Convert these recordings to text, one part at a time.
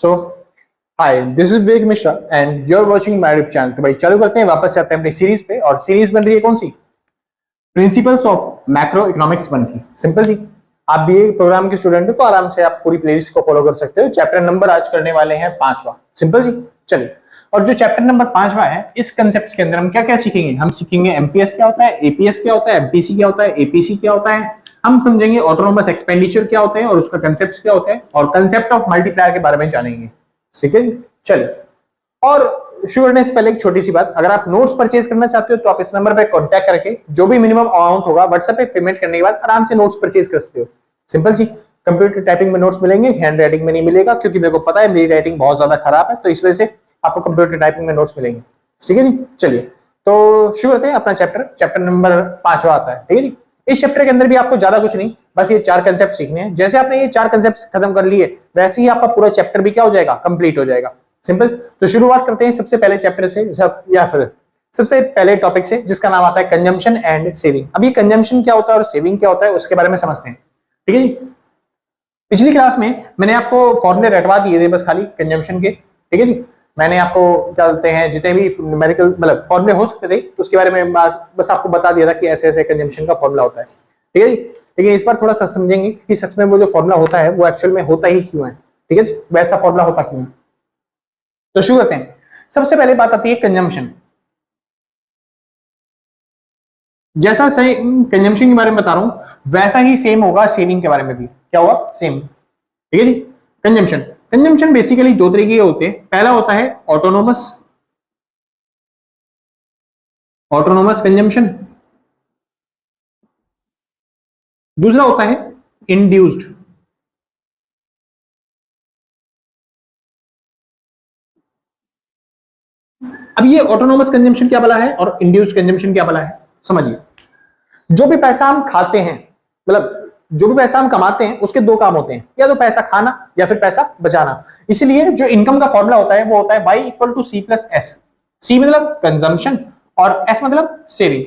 So hi, this is Vivek Mishra and you are watching my YouTube channel. तो भाई चालू करते हैं, वापस से आते हैं अपनी सीरीज पे। और सीरीज बन रही है कौन सी? प्रिंसिपल्स ऑफ मैक्रो इकोनॉमिक्स 1 की। सिंपल जी। आप बीए प्रोग्राम के स्टूडेंट हो तो आराम से आप पूरी प्लेलिस्ट को फॉलो कर सकते हो। चैप्टर नंबर आज करने वाले हैं 5वां। सिंपल जी। चलिए, और जो चैप्टर नंबर 5वां है, इस कंसेप्ट के अंदर हम क्या क्या सीखेंगे? हम सीखेंगे एमपीएस क्या होता है, एपीएस क्या होता है, एमपीसी क्या होता है, एपीसी क्या होता है। हम समझेंगे ऑटोनोमस एक्सपेंडिचर क्या होते हैं और उसका कंसेप्ट क्या होता है, और कंसेप्ट ऑफ मल्टीप्लायर के बारे में जानेंगे। ठीक है, चलिए। और शुरू करने से पहले एक छोटी सी बात, अगर आप नोट्स परचेज करना चाहते हो तो आप इस नंबर पे कांटेक्ट करके जो भी मिनिमम अमाउंट होगा व्हाट्सएप पे पेमेंट करने के बाद आराम से नोट्स परचेज कर सकते हो। सिंपल जी। कंप्यूटर टाइपिंग में नोट्स मिलेंगे, हैंड राइटिंग में नहीं मिलेगा, क्योंकि मेरे को पता है मेरी राइटिंग बहुत ज्यादा खराब है, तो इस वजह से आपको कंप्यूटर टाइपिंग में नोट्स मिलेंगे। ठीक है जी। चलिए, तो शुरू करते हैं अपना चैप्टर नंबर 5वां आता है। ठीक है जी। इस चैप्टर के अंदर भी आपको ज्यादा कुछ नहीं, बस ये 4 कंसेप्ट सीखने हैं। जैसे आपने ये 4 कंसेप्ट खत्म कर लिए, वैसे ही आपका पूरा चैप्टर भी क्या हो जाएगा, कंप्लीट हो जाएगा। सिंपल। तो शुरुआत करते हैं सबसे पहले चैप्टर से, या फिर सबसे पहले टॉपिक से, जिसका नाम आता है कंजम्पशन एंड सेविंग। अब ये कंजम्पशन क्या होता है और सेविंग क्या होता है, उसके बारे में समझते हैं। ठीक है जी। पिछली क्लास में मैंने आपको फॉर्मूले रटवा दिए थे बस खाली कंजम्पशन के। ठीक है जी। मैंने आपको क्या बोलते हैं, जितने भी न्यूमेरिकल मतलब फॉर्मूले हो सकते थे तो उसके बारे में बस आपको बता दिया था कि ऐसे ऐसे कंजम्पशन का फॉर्मूला होता है। ठीक है जी। लेकिन इस बार थोड़ा सा समझेंगे कि सच में वो जो फॉर्मूला होता है वो एक्चुअल में होता ही क्यों है। ठीक है जी। वैसा फॉर्मूला होता क्यों है। तो शुरू करते हैं। सबसे पहले बात आती है कंजम्पशन। जैसा सही कंजम्पशन के बारे में बता रहा हूं, वैसा ही सेम होगा सेविंग के बारे में भी। क्या होगा? सेम। ठीक है जी। कंजम्पशन बेसिकली 2 तरीके के होते हैं। पहला होता है ऑटोनोमस कंजम्पशन, दूसरा होता है इंड्यूस्ड। अब ये ऑटोनोमस कंजम्पशन क्या भला है और इंड्यूस्ड कंजम्पशन क्या भला है, समझिए। जो भी पैसा हम खाते हैं, मतलब जो भी पैसा हम कमाते हैं, उसके 2 काम होते हैं, या तो पैसा खाना या फिर पैसा बचाना। इसलिए जो इनकम का फॉर्मूला होता है वो होता है Y = C + S। C मतलब कंजम्पशन और S मतलब सेविंग।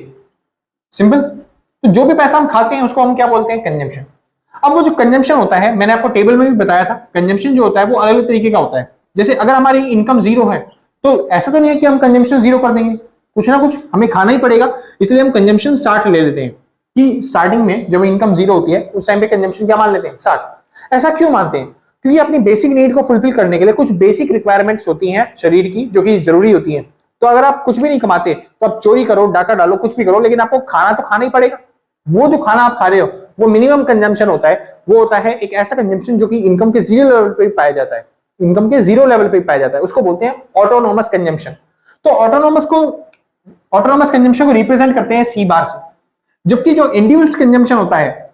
सिंपल। तो जो भी पैसा हम खाते हैं उसको हम क्या बोलते हैं? कंजम्पशन। अब वो जो कंजम्पशन होता है, मैंने आपको टेबल में भी बताया था, कंजम्पशन जो होता है वो अलग अलग तरीके का होता है। जैसे अगर हमारी इनकम 0 है तो ऐसा तो नहीं है कि हम कंजम्पशन 0 कर देंगे, कुछ ना कुछ हमें खाना ही पड़ेगा। इसलिए हम कंजम्पशन 60 ले लेते हैं कि स्टार्टिंग में जब इनकम 0 होती है उस टाइम पे कंजम्पशन क्या मान लेते हैं? 60। ऐसा क्यों मानते हैं? क्योंकि अपनी बेसिक नीड को फुलफिल करने के लिए कुछ बेसिक रिक्वायरमेंट्स होती हैं शरीर की, जो कि जरूरी होती हैं। तो अगर आप कुछ भी नहीं कमाते तो आप चोरी करो, डाका डालो, कुछ भी करो, लेकिन आपको खाना तो खाना ही पड़ेगा। वो जो खाना आप खा रहे हो वो मिनिमम कंजम्पशन होता है। वो होता है एक ऐसा कंजम्पशन जो कि इनकम के 0 लेवल पे पाया जाता है, इनकम के 0 लेवल पे पाया जाता है, उसको बोलते हैं ऑटोनोमस कंजम्पशन। तो ऑटोनोमस कंजम्पशन को रिप्रेजेंट करते हैं C बार से। जबकि जो इंड्यूस्ड कंजम्पशन होता है,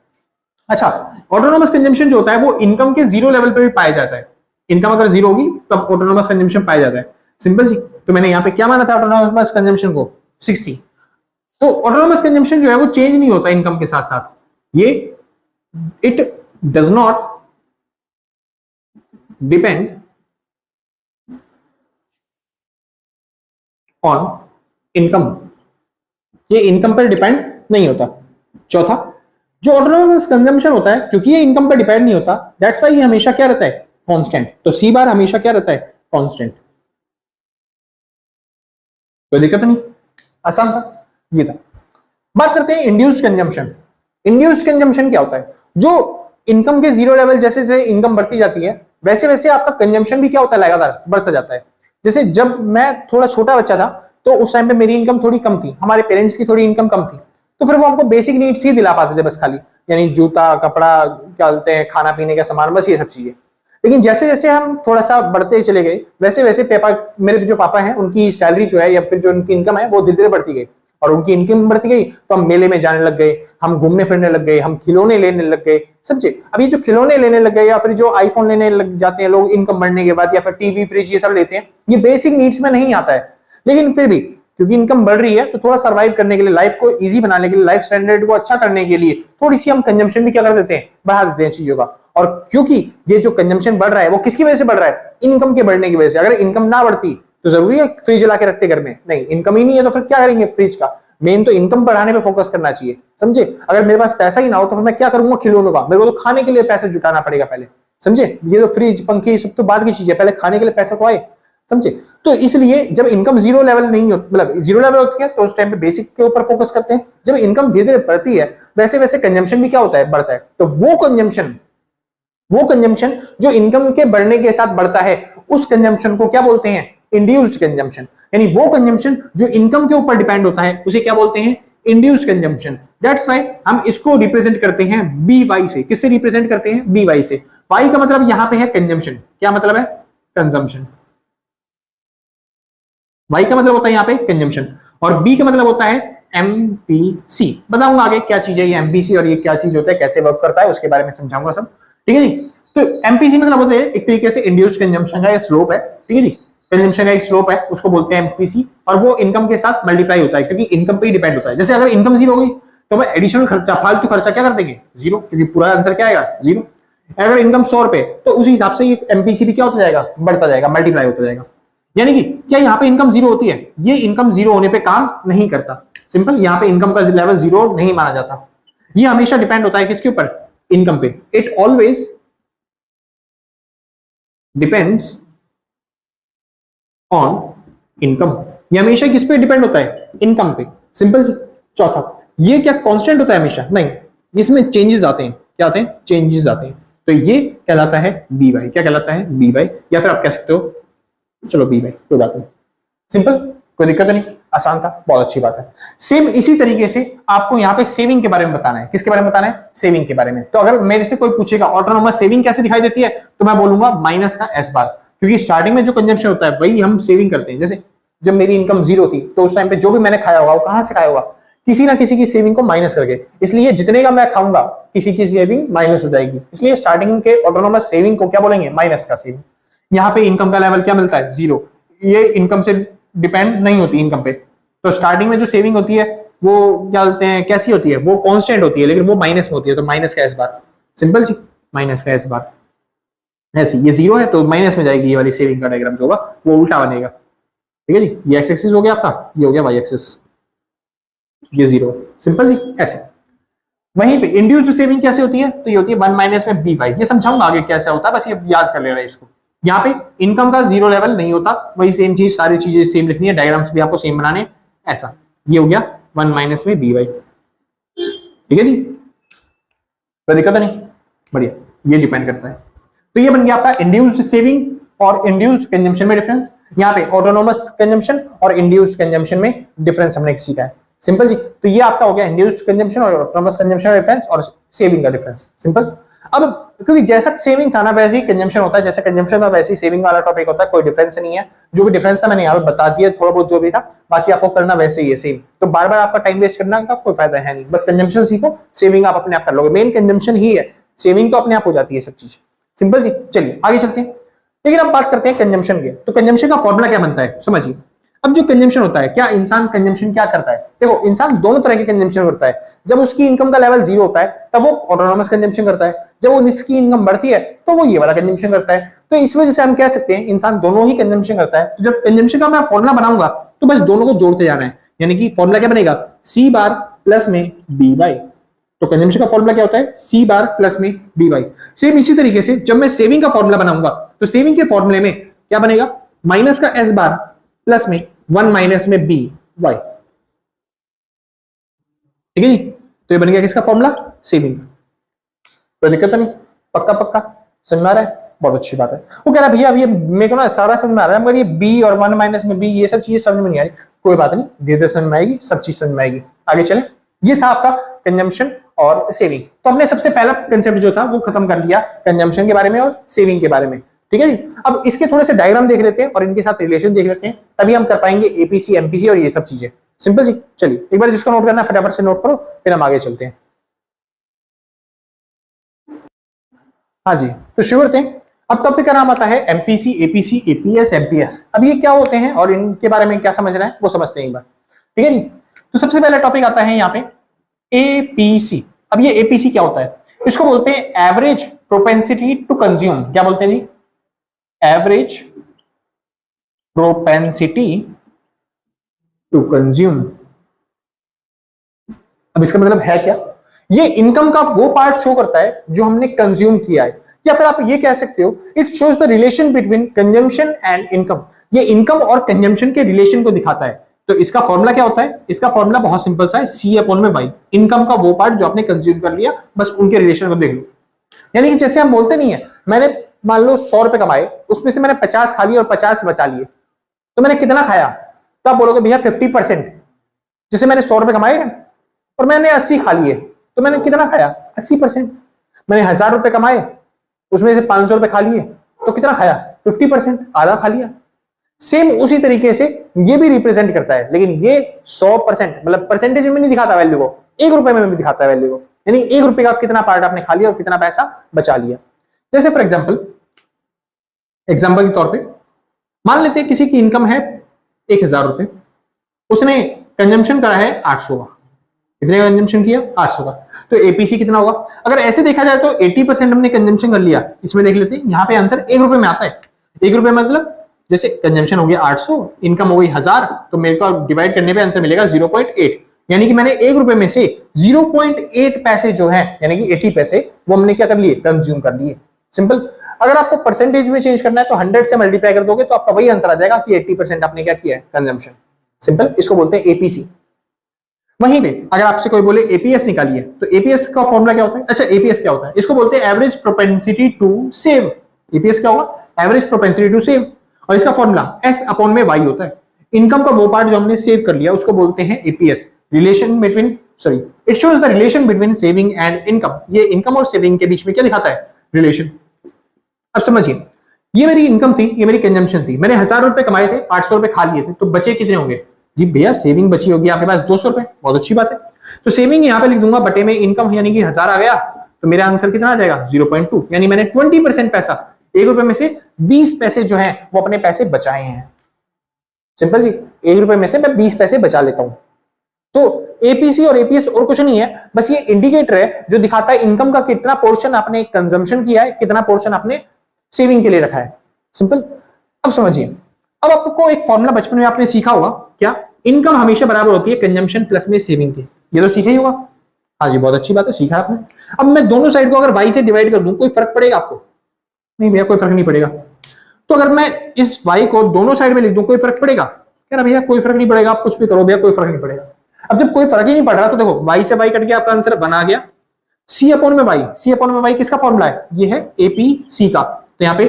अच्छा, ऑटोनोमस कंजम्पशन जो होता है वो इनकम के 0 लेवल पे भी पाया जाता है। इनकम अगर 0 होगी तब ऑटोनोमस कंजम्पशन पाया जाता है। सिंपल जी। तो मैंने यहाँ पे क्या माना था ऑटोनोमस कंजम्पशन को? 60। तो ऑटोनोमस कंजम्पशन जो है वो चेंज नहीं होता इनकम के साथ साथ। ये it does not depend on income, ये इनकम पर डिपेंड नहीं होता। चौथा, जो ऑटोनोमस कंजम्पशन होता है, क्योंकि ये इनकम पर डिपेंड नहीं होता, दैट्स व्हाई ये हमेशा क्या रहता है? कांस्टेंट। तो C बार हमेशा क्या रहता है? कांस्टेंट। कोई दिक्कत नहीं, आसान था, ये था। बात करते हैं इंड्यूस्ड कंजम्पशन। इंड्यूस्ड कंजम्पशन क्या होता है? जो इनकम के 0 लेवल जैसे जैसे इनकम बढ़ती जाती है वैसे वैसे आपका कंजम्पशन भी क्या होता है? लगातार बढ़ता जाता है। जैसे जब मैं थोड़ा छोटा बच्चा था तो उस टाइम पे मेरी इनकम थोड़ी कम थी, हमारे पेरेंट्स की थोड़ी इनकम कम थी, तो फिर वो हमको बेसिक नीड्स ही दिला पाते थे बस खाली, यानी जूता, कपड़ा, क्या बोलते हैं, खाना पीने का सामान, बस ये सब चीजें। लेकिन जैसे जैसे हम थोड़ा सा बढ़ते चले गए वैसे वैसे मेरे जो पापा हैं उनकी सैलरी जो है या फिर जो उनकी इनकम है वो धीरे धीरे बढ़ती गई, और उनकी इनकम बढ़ती गई तो हम मेले में जाने लग गए, हम घूमने फिरने लग गए, हम खिलौने लेने लग गए। समझे? अब ये जो खिलौने लेने लग गए या फिर जो आईफोन लेने लग जाते हैं लोग इनकम बढ़ने के बाद, या फिर टीवी, फ्रिज, ये सब लेते हैं, ये बेसिक नीड्स में नहीं आता है। लेकिन फिर भी क्योंकि इनकम बढ़ रही है तो थोड़ा सर्वाइव करने के लिए, लाइफ को इजी बनाने के लिए, लाइफ स्टैंडर्ड को अच्छा करने के लिए थोड़ी सी हम कंजम्पशन भी क्या कर देते हैं? बढ़ा देते हैं चीजों का। और क्योंकि ये जो कंजम्पशन बढ़ रहा है वो किसकी वजह से बढ़ रहा है? इनकम के बढ़ने की वजह से। अगर इनकम ना बढ़ती तो जरूरी है फ्रिज ला के रखते घर में? नहीं, इनकम ही नहीं है तो फिर क्या करेंगे फ्रिज का? मेन तो इनकम बढ़ाने पे फोकस करना चाहिए। समझे? अगर मेरे पास पैसा ही ना हो तो फिर मैं क्या करूंगा खिलौनों का? मेरे को तो खाने के लिए पैसे जुटाना पड़ेगा पहले। समझे? ये तो फ्रिज पंखे सब तो बाद की चीज है, पहले खाने के लिए पैसा तो आए, समझे? तो इसलिए जब इनकम जीरो लेवल नहीं होती, मतलब जीरो लेवल होती है, तो उस टाइम पे बेसिक के ऊपर फोकस करते हैं। जब इनकम धीरे धीरे बढ़ती है वैसे वैसे कंजम्पशन भी क्या होता है, बढ़ता है। तो वो कंजम्पशन जो इनकम के बढ़ने के साथ बढ़ता है उस कंजम्पशन को क्या बोलते हैं, इंड्यूस्ड कंजम्पशन। यानी वो कंजम्पशन जो इनकम के ऊपर डिपेंड होता है उसे क्या बोलते हैं, इंड्यूस्ड कंजम्पशन। दैट्स व्हाई हम इसको रिप्रेजेंट करते हैं बी वाई से। किससे रिप्रेजेंट करते हैं, बी वाई से। वाई का मतलब यहां पे है कंजम्पशन, क्या मतलब है, कंजम्पशन। वाई का मतलब होता है यहाँ पे कंजम्पशन और बी का मतलब होता है एमपीसी। बताऊंगा आगे क्या चीज है ये एमपीसी और ये क्या चीज होता है, कैसे वर्क करता है, उसके बारे में समझाऊंगा सब, ठीक है जी। तो एमपीसी मतलब होता है एक तरीके से इंड्यूस्ड कंजम्पशन का स्लोप है, ठीक है जी। कंजम्पशन का एक स्लोप है उसको बोलते हैं एमपीसी, और वो इनकम के साथ मल्टीप्लाई होता है क्योंकि इनकम पे ही डिपेंड होता है। जैसे अगर इनकम जीरो हो गई तो मैं एडिशनल खर्चा, फालतू खर्चा क्या कर देंगे, जीरो, क्योंकि पूरा आंसर क्या आएगा, जीरो। अगर इनकम 100 रुपए तो उस हिसाब से ये एमपीसी भी क्या होता जाएगा, बढ़ता जाएगा, मल्टीप्लाई होता जाएगा। यानी कि क्या यहाँ पे इनकम जीरो होती है, ये इनकम जीरो होने पे काम नहीं करता। सिंपल, यहाँ पे इनकम का लेवल जीरो नहीं माना जाता। ये हमेशा डिपेंड होता है किसके ऊपर, इनकम पे। It always depends on income. ये हमेशा किस पे डिपेंड होता है, इनकम पे। सिंपल सी। चौथा, ये क्या कांस्टेंट होता है हमेशा, नहीं, इसमें चेंजेस आते हैं। क्या आते हैं, चेंजेस आते हैं। तो ये कहलाता है बी वाई। क्या कहलाता है, बी वाई, या फिर आप कह सकते हो चलो बी वाई, कोई बात नहीं, सिंपल, कोई दिक्कत नहीं, आसान था, बहुत अच्छी बात है। सेम इसी तरीके से आपको यहाँ पे सेविंग के बारे में बताना है। किसके बारे में बताना है, सेविंग के बारे में। तो अगर मेरे से कोई पूछेगा ऑटोनोमस सेविंग कैसे दिखाई देती है, तो मैं बोलूंगा माइनस का एस बार, क्योंकि स्टार्टिंग में जो कंजम्पशन होता है वही हम सेविंग करते हैं। जैसे जब मेरी इनकम जीरो थी तो उस टाइम पे जो भी मैंने खाया होगा वो कहां से खाया होगा, किसी ना किसी की सेविंग को माइनस करके। इसलिए जितने का मैं खाऊंगा किसी की सेविंग माइनस हो जाएगी, इसलिए स्टार्टिंग के ऑटोनोमस सेविंग को क्या बोलेंगे, माइनस का सेविंग। यहाँ पे इनकम का लेवल क्या मिलता है, जीरो। ये इनकम से डिपेंड नहीं होती इनकम पे। तो स्टार्टिंग में जो सेविंग होती है वो क्या बोलते हैं, कैसी होती है, वो कांस्टेंट होती है, लेकिन वो माइनस में होती है। तो माइनस का एस बार, सिंपल जी, माइनस का एस बार। ऐसे ये जीरो है तो माइनस में जाएगी, ये वाली सेविंग का डायग्राम जो होगा वो उल्टा बनेगा, ठीक है जी। ये एक्स एक्सिस हो गया आपका, ये हो गया वाई एक्सिस, ये जीरो, सिंपल जी, ऐसे। वहीं पे इंड्यूस्ड सेविंग कैसे होती है, तो ये होती है 1 माइनस में बी वाई। ये समझाऊंगा आगे कैसा होता है, बस ये याद कर लेना इसको। यहाँ पे इनकम का जीरो लेवल नहीं होता, वही सेम चीज, सारी चीजें सेम लिखनी है, डायग्राम्स भी आपको सेम बनाने, ऐसा। ये हो गया 1 माइनस में बी वाई, ठीक है जी, कोई दिक्कत नहीं, बढ़िया। ये डिपेंड करता है। तो ये बन गया आपका इंड्यूस्ड सेविंग और इंड्यूस्ड कंजम्पशन में डिफरेंस। यहाँ पे ऑटोनोमस कंजम्पशन और इंड्यूस्ड कंजम्पशन में डिफरेंस हमने सीखा है, सिंपल जी। तो ये आपका हो गया इंड्यूस्ड कंजम्पशन और ऑटोनोमस कंजम्पशन का डिफरेंस और सेविंग का डिफरेंस, सिंपल। अब क्योंकि जैसा सेविंग था ना वैसे ही कंजम्पशन होता है, जैसे कंजम्पशन था वैसे ही सेविंग वाला टॉपिक होता है, कोई डिफरेंस नहीं है। जो भी डिफरेंस था मैंने यहाँ पे बता दिया, थोड़ा बहुत जो भी था, बाकी आपको करना वैसे ही है सेम। तो बार बार आपका टाइम वेस्ट करना का कोई फायदा है नहीं, बस कंजम्पशन सीखो, सेविंग आप अपने आप कर लोगे। मेन कंजम्पशन ही है, सेविंग तो अपने आप हो जाती है सब चीज, सिंपल जी। चलिए आगे चलते हैं। लेकिन अब बात करते हैं कंजम्पशन की। तो कंजम्पशन का फॉर्मूला क्या बनता है, समझिए। अब जो कंजम्पशन होता है, क्या इंसान कंजम्पशन क्या करता है, देखो इंसान दोनों तरह के कंजम्पशन करता है। जब उसकी इनकम का लेवल जीरो होता है तब वो ऑटोनोमस कंजम्पशन करता है, जब उसकी इनकम बढ़ती है तो वो ये वाला कंजम्पशन करता है। तो इस वजह से हम कह सकते हैं इंसान दोनों ही कंजम्पशन करता है। तो जब कंजम्पशन का मैं फॉर्मूला बनाऊंगा तो बस दोनों को जोड़ते जाना है, यानी कि फॉर्मूला क्या बनेगा, सी बार प्लस में बी वाई। तो कंजम्पशन का फॉर्मूला क्या होता है, सी बार प्लस में बी वाई। सेम इसी तरीके से जब मैं सेविंग का फॉर्मूला बनाऊंगा तो सेविंग के फॉर्मूले में क्या बनेगा, माइनस का एस बार प्लस में 1 माइनस में बी वाई, ठीक है जी। तो ये बन गया किसका फॉर्मूला, सेविंग। कोई दिक्कत नहीं, पक्का पक्का समझ में आ रहा है, बहुत अच्छी बात है। वो कह रहा है भैया अब ये मेरे को ना सारा समझ में आ रहा है, मगर ये बी और 1 माइनस में बी ये सब चीजें समझ में नहीं आ रही। कोई बात नहीं, धीरे धीरे समझ में आएगी, सब चीज समझ में आएगी। आगे चले। ये था आपका कंजम्पशन और सेविंग। तो हमने सबसे पहला कंसेप्ट जो था वो खत्म कर लिया, कंजम्पशन के बारे में और सेविंग के बारे में, ठीक है जी। अब इसके थोड़े से डायग्राम देख लेते हैं और इनके साथ रिलेशन देख लेते हैं, तभी हम कर पाएंगे एपीसी एमपीसी और ये सब चीजें, सिंपल जी। चलिए एक बार जिसको नोट करना है फटाफट से नोट करो, फिर हम आगे चलते हैं। हाँ जी, तो शुरू करते हैं। अब टॉपिक का नाम आता है एमपीसी एपीसी एपीएस एमपीएस। अब ये क्या होते हैं और इनके बारे में क्या समझना है वो समझते हैं एक बार, ठीक है जी। तो सबसे पहला टॉपिक आता है यहाँ पे एपीसी। अब ये एपीसी क्या होता है, इसको बोलते हैं एवरेज प्रोपेंसिटी टू कंज्यूम। क्या बोलते हैं जी, एवरेज प्रोपेंसिटी टू कंज्यूम। अब इसका मतलब है क्या, ये इनकम का वो पार्ट शो करता है जो हमने कंज्यूम किया है। या फिर आप ये कह सकते हो it shows the relation between consumption and income. ये इनकम और कंजम्पशन के रिलेशन को दिखाता है। तो इसका फॉर्मूला क्या होता है? इसका फॉर्मूला बहुत सिंपल सा है, सी अपॉन में वाई। इनकम का वो पार्ट जो आपने कंज्यूम कर लिया, बस उनके रिलेशन को देख लो। यानी कि जैसे हम बोलते नहीं है, मैंने मान लो 100 रुपए कमाए, उसमें से मैंने 50 खा लिए और 50 बचा लिए, तो मैंने कितना खाया? तो आप बोलोगे भैया 50%। जैसे मैंने 100 रुपए कमाए और मैंने 80 खा लिए, तो मैंने कितना खाया? 80%। मैंने 1000 रुपए कमाए, उसमें से 500 रुपए खा लिए, तो कितना खाया? 50%, आधा खा लिया। सेम उसी तरीके से ये भी रिप्रेजेंट करता है, लेकिन ये 100% मतलब परसेंटेज में नहीं दिखाता वैल्यू को, 1 रुपए में भी दिखाता है वैल्यू को। यानी 1 रुपए का कितना पार्ट आपने खा लिया और कितना पैसा बचा लिया। जैसे फॉर एग्जाम्पल के तौर पे मान लेते हैं किसी की इनकम है 1000 रुपए, उसने कंजम्पशन करा है 800 का। कितने का कंजम्पशन किया? 800 का। तो एपीसी कितना होगा? अगर ऐसे देखा जाए तो 80% हमने कंजम्पशन कर लिया। इसमें देख लेते हैं, यहाँ पे आंसर 1 रुपए में आता है। 1 रुपए मतलब जैसे कंजम्पशन हो गया 800, इनकम हो गई 1000, तो मेरे को डिवाइड करने पे आंसर मिलेगा 0.8। यानी कि मैंने 1 रुपए में से 0.8 पैसे जो है, यानी कि 80 पैसे, वो हमने क्या कर लिए? कंज्यूम कर लिए। सिंपल। अगर आपको परसेंटेज में चेंज करना है तो 100 से मल्टीप्लाई कर दोगे तो आपका वही आंसर आ जाएगा कि 80% आपने क्या किया है? कंजम्पशन। सिंपल। इसको बोलते हैं एपीसी। वहीं पे अगर आपसे कोई बोले एपीएस निकालिए, तो एपीएस का फॉर्मूला क्या होता है? अच्छा, एपीएस क्या होता है? इसको बोलते हैं average propensity to save. APS क्या होगा? Average propensity to save. और इसका फॉर्मूला एस अपॉन में वाई होता है। इनकम का वो पार्ट जो हमने सेव कर लिया उसको बोलते हैं APS. Relation between it shows the relation between saving and income. ये इनकम और सेविंग के बीच में क्या दिखाता है? रिलेशन। अब समझिए, ये मेरी इनकम थी, ये मेरी कंजम्पशन थी। मैंने 1000 रुपए कमाए थे, 800 रुपए खा लिए थे, तो बचे कितने होंगे? जी भैया सेविंग बची होगी आपके पास 200 रुपए। बहुत अच्छी बात है। तो सेविंग यहाँ पे लिख दूंगा, बटे में इनकम यानी कि 1000 आ गया, तो मेरा आंसर कितना आ जाएगा? 0.2। यानी मैंने 20% पैसा, 1 रुपए में से 20 पैसे जो है वो अपने पैसे बचाए हैं। सिंपल जी। 1 रुपए में से मैं 20 पैसे बचा लेता हूं। तो एपीसी और एपीएस और कुछ नहीं है, बस ये इंडिकेटर है जो दिखाता है इनकम का कितना पोर्शन आपने कंजम्पशन किया है, कितना पोर्शन आपने सेविंग के लिए रखा है। सिंपल। अब समझिए, अब आपको एक फॉर्मूला बचपन में आपने सीखा होगा, क्या? इनकम हमेशा बराबर होती है कंजम्पशन प्लस में सेविंग के। ये तो सीखा ही होगा। हाँ जी, बहुत अच्छी बात है, सीखा आपने। अब मैं दोनों साइड को अगर वाई से डिवाइड कर दूं, कोई फर्क पड़ेगा आपको? नहीं भैया, कोई फर्क नहीं पड़ेगा। तो अगर मैं इस वाई को दोनों साइड में लिख दूं, कोई फर्क पड़ेगा? कह रहा भैया कोई फर्क नहीं पड़ेगा, आप कुछ भी करो भैया, कोई फर्क नहीं पड़ेगा। अब जब कोई फर्क ही नहीं पड़ रहा, तो देखो वाई से वाई कट गया, आपका आंसर बना गया सी अपॉन में वाई। सी अपॉन में वाई किसका फॉर्मूला है? ये है एपीसी का। तो यहाँ पे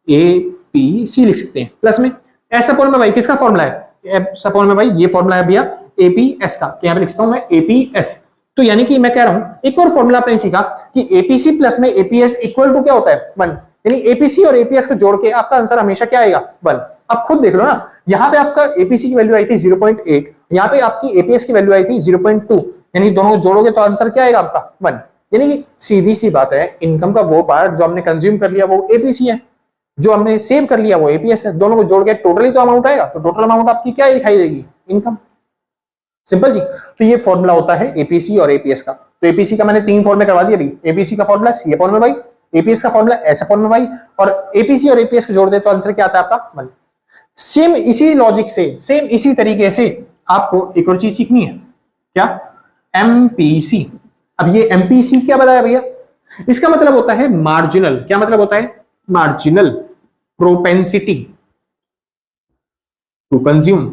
एपीसी लिख सकते हैं, प्लस में एस अपॉन में वाई किसका फॉर्मूला है? एस अपॉन में वाई ये फॉर्मूला है भैया एपीएस का। तो यहाँ पे लिखता हूं मैं एपीएस। तो यानी कि मैं कह रहा हूं एक और फॉर्मूला आपने सीखा कि एपीसी प्लस में एपीएस इक्वल टू क्या होता है? 1। यानी एपीसी और एपीएस को जोड़ के आपका आंसर हमेशा क्या आएगा? 1। आप खुद देख लो ना, यहाँ पे आपका एपीसी की वैल्यू आई थी 0.8, यहाँ पे आपकी एपीएस की वैल्यू आई थी 0.2। यानी दोनों जोड़ोगे तो आंसर क्या आएगा आपका? 1। यानी कि सीधी सी बात है, इनकम का वो पार्ट जो हमने कंज्यूम कर लिया वो एपीसी है, जो हमने सेव कर लिया वो एपीएस है। दोनों को जोड़ के टोटली तो अमाउंट आएगा, तो टोटल अमाउंट आपकी क्या दिखाई देगी? इनकम। सिंपल जी। तो ये फॉर्मूला होता है एपीसी और एपीएस का। तो एपीसी का मैंने 3 फॉर्मूले करवा दिए अभी। एपीसी का फॉर्मूला सी अपॉन में वाई, एपीएस का फॉर्मूला एस अपॉन में वाई, और एपीसी और एपीएस को जोड़ दे तो आंसर क्या आता है आपका? 1। सेम इसी लॉजिक से, सेम इसी तरीके से आपको एक और चीज सीखनी है, क्या? एमपीसी। अब ये एमपीसी क्या बताया भैया? इसका मतलब होता है मार्जिनल। क्या मतलब होता है? Marginal propensity to consume.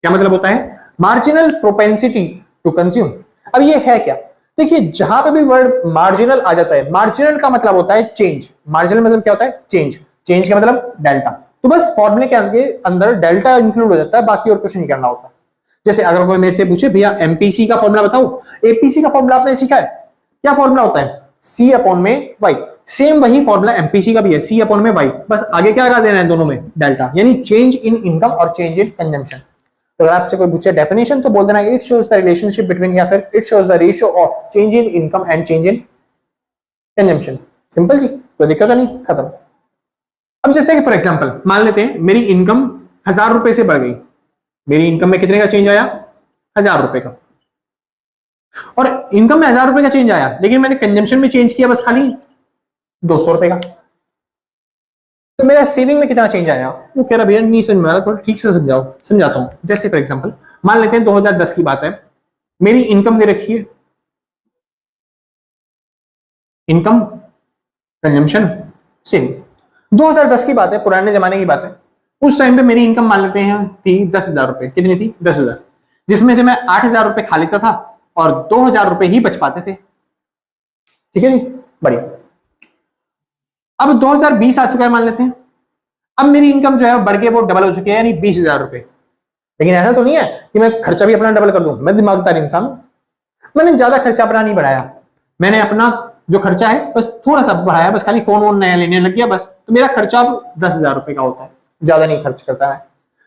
क्या मतलब होता है? Marginal propensity to consume. अब ये है क्या? देखिए, जहां पे भी वर्ड मार्जिनल आ जाता है, मार्जिनल का मतलब होता है चेंज। मार्जिनल मतलब क्या होता है? चेंज। चेंज का मतलब डेल्टा। तो बस फॉर्मूले के अंदर डेल्टा इंक्लूड हो जाता है, बाकी और कुछ नहीं करना होता। जैसे अगर कोई मेरे से पूछे भैया एमपीसी का फॉर्मूला बताओ, एपीसी का फॉर्मूला आपने सीखा है? क्या फॉर्मूला होता है? सी अपॉन में वाई। सेम वही फॉर्मूला एमपीसी का भी है, सी अपॉन में वाई, बस आगे क्या लगा देना है दोनों में? डेल्टा। यानी चेंज इन इनकम और चेंज इन कंजम्पशन। तो अगर आपसे कोई पूछे डेफिनेशन तो बोल देना it shows the relationship between, या फिर it shows the ratio of change in income and change in consumption. Simple जी, कोई दिक्कत नहीं, खत्म। अब जैसे कि फॉर एग्जांपल मान लेते हैं मेरी इनकम 1000 रुपए से बढ़ गई। मेरी इनकम में कितने का चेंज आया? 1000 रुपए का। और इनकम में 1000 रुपए का चेंज आया, लेकिन मैंने कंजम्पशन में चेंज किया बस खाली 200 रुपए का। तो मेरा सेविंग में कितना चेंज आया? वो कह रहा भैया नहीं समझ में आ रहा, थोड़ा ठीक से समझाओ। समझाता हूं। जैसे फॉर एग्जांपल मान लेते हैं 2010 की बात है, मेरी इनकम दे रखी है इनकम, कंजम्पशन, सेविंग। 2010 की बात है, पुराने जमाने की बात है। उस टाइम पे मेरी इनकम मान लेते हैं थी 10,000 रुपए। कितनी थी? 10,000, जिसमें से मैं 8,000 रुपए खा लेता था और 2,000 रुपए ही बच पाते थे। ठीक है जी, बढ़िया। अब 2020 आ चुका है मान लेते हैं। अब मेरी इनकम जो है बढ़ के वो डबल हो चुकी है, यानी 20,000 रुपए। लेकिन ऐसा तो नहीं है कि मैं खर्चा भी अपना डबल कर दूं। मैं दिमागदार इंसान हूं, मैंने ज्यादा खर्चा अपना नहीं बढ़ाया। मैंने अपना जो खर्चा है बस थोड़ा सा बढ़ाया, बस खाली फोन वोन नया लेने लग गया बस। तो मेरा खर्चा अब 10,000 रुपए का होता है, ज्यादा नहीं खर्च करता है।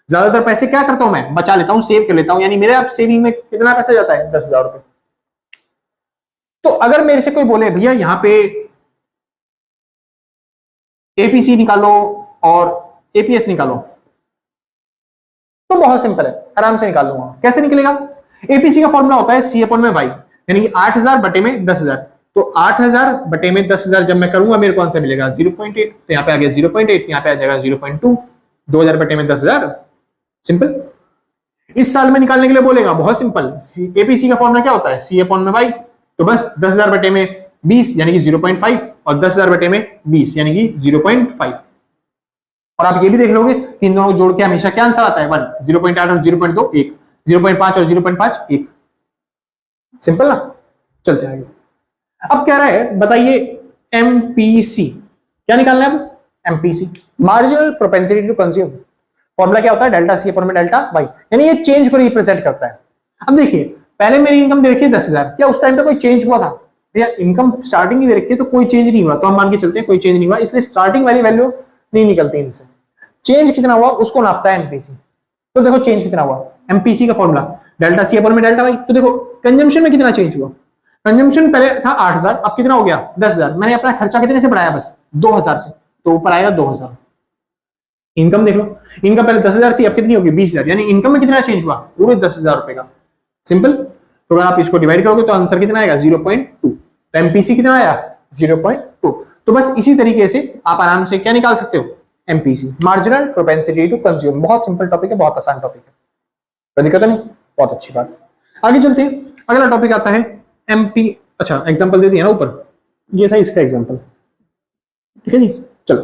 ज्यादातर पैसे क्या करता हूं मैं? बचा लेता हूं, सेव कर लेता हूं। यानी मेरे अब सेविंग में कितना पैसा जाता है? 10,000 रुपए। तो अगर मेरे से कोई बोले भैया यहाँ पे एपीसी निकालो और एपीएस निकालो, तो बहुत सिंपल है, आराम से निकाल लूंगा। कैसे निकलेगा? एपीसी का फॉर्मूला होता है सी अपॉन में वाई, यानी कि 8,000 बटे में 10,000। तो 8,000 बटे में 10,000 जब मैं करूंगा मेरे को आंसर मिलेगा 0.8। तो यहाँ पे आ गया 0.8, यहाँ पे आ जाएगा 0.2। 2,000 बटे में 10,000, सिंपल। इस साल में निकालने के लिए बोलेगा, बहुत सिंपल। एपीसी का फॉर्मूला क्या होता है? सी अपॉन में वाई। तो बस 10,000 बटे में 20 यानी कि 0.5 और 10,000 बटे में 20 यानी कि 0.5। और आप ये भी देख लोगे कि इन दोनों को जोड़ के हमेशा क्या आंसर आता है? 1। 0.8 और 0.2 1, 0.5 और 0.5 1। सिंपल ना? चलते हैं आगे। अब कह रहा है बताइए एमपीसी क्या निकालना है? अब MPC, marginal propensity to consume. Formula क्या होता है? डेल्टा सी अपॉन में डेल्टा वाई, यानी ये चेंज को रिप्रेजेंट करता है। अब देखिए पहले मेरी इनकम दे रखी है 10,000, क्या उस टाइम पे कोई चेंज हुआ था? भैया इनकम स्टार्टिंग की दे रखी है तो कोई चेंज नहीं हुआ, तो हम मान के चलते हैं कोई चेंज नहीं हुआ, इसलिए स्टार्टिंग वाली वैल्यू नहीं निकलती इनसे। चेंज कितना हुआ उसको नापता है एमपीसी। तो देखो चेंज कितना हुआ, एमपीसी का फॉर्मूला डेल्टा सी अपॉन में डेल्टा वाई। तो देखो कंजम्पशन में कितना चेंज हुआ? कंजम्पशन पहले था 8,000, अब कितना हो गया? 10,000। मैंने अपना खर्चा कितने से बढ़ाया? बस 2,000 से, तो ऊपर आएगा 2,000। इनकम देख लो, इनकम पहले 10,000 थी, अब कितनी होगी? 20,000। यानी इनकम में कितना चेंज हुआ? पूरे 10,000 रुपए का। सिंपल। तो अगर आप इसको डिवाइड करोगे तो आंसर कितना आएगा? 0.2। तो एमपीसी कितना आया? 0.2। तो बस इसी तरीके से आप आराम से क्या निकाल सकते हो? MPC, marginal propensity to consume. बहुत सिंपल टॉपिक है, बहुत आसान टॉपिक है, कोई दिक्कत नहीं, बहुत अच्छी बात। आगे चलते हैं, अगला टॉपिक आता है एमपी। अच्छा एग्जांपल दे दिया ना ऊपर, ये था इसका एग्जांपल। ठीक है जी, चलो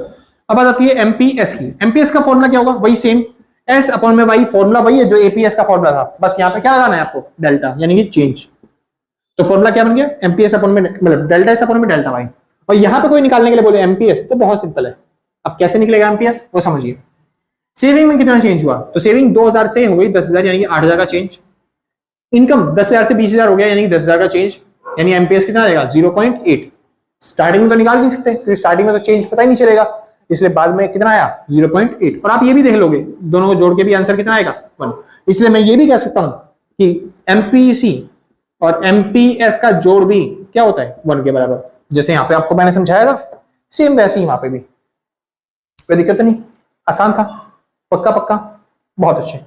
अब बात आती है एमपीएस की। एमपीएस का फॉर्मूला क्या होगा? वही सेम, एस अपॉन में वाई। फॉर्मूला वही है जो एपीएस का फॉर्मूला था, बस यहाँ पे क्या लगाना है आपको? डेल्टा, यानी कि चेंज। तो फॉर्मूला क्या बन गया? एमपीएस अपॉन में मतलब डेल्टा एस अपॉन में डेल्टा वाई। और यहाँ पे कोई निकालने के लिए बोले एमपीएस, तो बहुत सिंपल है। अब कैसे निकलेगा एमपीएस वो समझिए। सेविंग में कितना चेंज हुआ? तो सेविंग 2,000 से हो गई 10,000, यानी कि 8,000 का चेंज। इनकम 10,000 से 20,000 हो गया, यानी कि 10,000 का चेंज। यानी एमपीएस कितना आएगा? 0.8। स्टार्टिंग में तो निकाल नहीं सकते क्योंकि स्टार्टिंग में तो चेंज पता ही नहीं चलेगा, इसलिए बाद में कितना आया? 0.8। और आप ये भी देख लोगे दोनों को जोड़ के भी आंसर कितना आएगा? 1। इसलिए मैं ये भी कह सकता हूं कि एमपीसी और एमपीएस का जोड़ भी क्या होता है? 1 के बराबर। जैसे यहाँ पे आपको मैंने समझाया था, सेम वैसे ही वहां पे भी। कोई दिक्कत नहीं, आसान था, पक्का पक्का, बहुत अच्छे।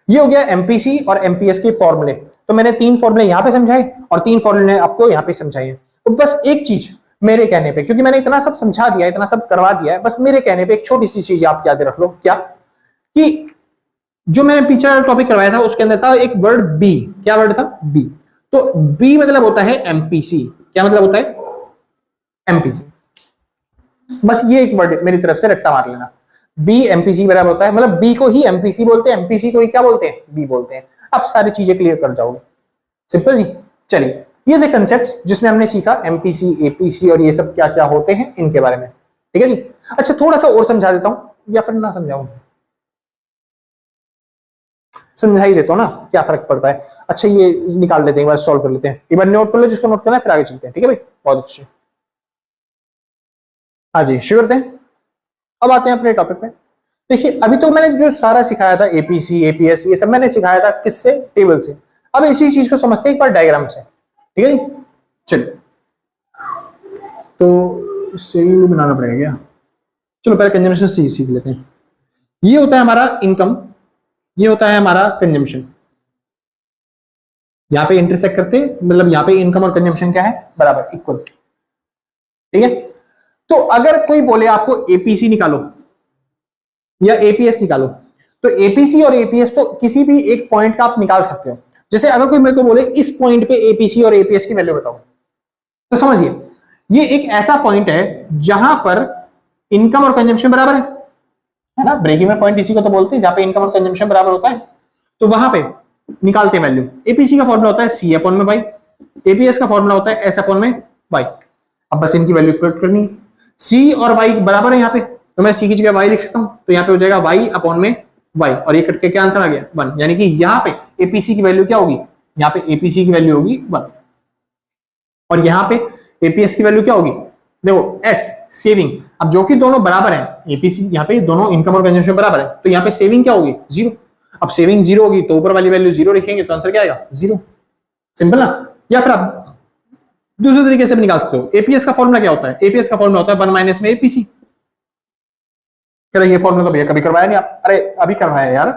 ये हो गया एमपीसी और एमपीएस के फॉर्मूले। तो मैंने 3 फॉर्मूले यहाँ पे समझाए और 3 फॉर्मूले आपको यहाँ पे समझाए। तो बस एक चीज मेरे कहने पे, क्योंकि मैंने इतना सब समझा दिया, इतना सब करवा दिया है, बस मेरे कहने पे एक छोटी सी चीज आप याद रख लो। क्या? कि जो मैंने पीछे वाला टॉपिक करवाया था उसके अंदर था एक वर्ड बी। क्या वर्ड था? बी। तो बी मतलब होता है एमपीसी। क्या मतलब होता है? एमपीसी। बस ये एक वर्ड मेरी तरफ से रट्टा मार लेना। बी एमपीसी बराबर होता है, मतलब बी को ही एमपीसी बोलते हैं, एमपीसी को ही क्या बोलते हैं? बी बोलते हैं। अब सारी चीजें क्लियर कर जाओगे, सिंपल जी। चलिए ये थे कंसेप्ट्स जिसमें हमने सीखा एमपीसी, एपीसी और ये सब क्या क्या होते हैं इनके बारे में। ठीक है जी। अच्छा थोड़ा सा और समझा देता हूं या फिर ना समझाऊं? समझा ही देता हूं ना, क्या फर्क पड़ता है। अच्छा ये निकाल लेते हैं, एक बार सॉल्व कर लेते हैं। एक बार नोट कर लो जिसको नोट करना है, फिर आगे चलते हैं। ठीक है भाई, बहुत अच्छे। हाँ जी, शुरू करते हैं। अब आते हैं अपने टॉपिक पे। देखिए अभी तो मैंने जो सारा सिखाया था एपीसी, एपीएस, ये सब मैंने सिखाया था किससे? टेबल से। अब इसी चीज को समझते हैं एक बार डायग्राम से। ठीक है जी, चलिए। तो शेड्यूल बनाना पड़ेगा क्या? चलो पहले कंजम्पशन सीख लेते हैं। ये होता है हमारा इनकम, ये होता है हमारा कंजम्पशन। यहां पे इंटरसेक्ट करते हैं, मतलब यहां पे इनकम और कंजम्पशन क्या है? बराबर, इक्वल। ठीक है। तो अगर कोई बोले आपको एपीसी निकालो या एपीएस निकालो, तो एपीसी और एपीएस तो किसी भी एक पॉइंट का आप निकाल सकते हो। जैसे अगर कोई मेरे को बोले इस पॉइंट पे एपीसी और एपीएस की वैल्यू बताओ, तो समझिए ये एक ऐसा पॉइंट है जहां पर इनकम और कंजम्पशन बराबर है ना, ब्रेक इवन पॉइंट इसी को तो बोलते हैं, जहां पे इनकम और कंजम्पशन बराबर होता है। तो वहां पे निकालते हैं वैल्यू। एपीसी का फॉर्मूला होता है सी अपॉन में वाई, एपीएस का फॉर्मूला होता है एस अपॉन में वाई। अब बस इनकी वैल्यू पुट करनी है। सी और वाई बराबर है यहाँ पे, तो मैं सी की जगह वाई लिख सकता हूं, तो यहाँ पे हो जाएगा वाई अपॉन में वाई, और ये कट के क्या आंसर आ गया 1। यानी कि यहाँ पे एपीसी की वैल्यू क्या होगी, यहाँ पे एपीसी की वैल्यू होगी 1, और यहाँ पे एपीएस की वैल्यू क्या होगी, देखो एस सेविंग। अब जो कि दोनों बराबर है, एपीसी यहाँ पे दोनों इनकम और कंजम्पशन बराबर है, तो यहाँ पे सेविंग क्या होगी 0। अब सेविंग 0 होगी तो ऊपर वाली वैल्यू 0 लिखेंगे तो आंसर क्या आएगा 0। सिंपल ना। या फिर आप दूसरे तरीके से भी निकाल सकते हो। एपीएस का फॉर्मूला क्या होता है, एपीएस का फॉर्मूला होता है 1 माइनस में एपीसी। ये फॉर्मूला तो भैया कभी करवाया नहीं आप, अरे अभी करवाया यार।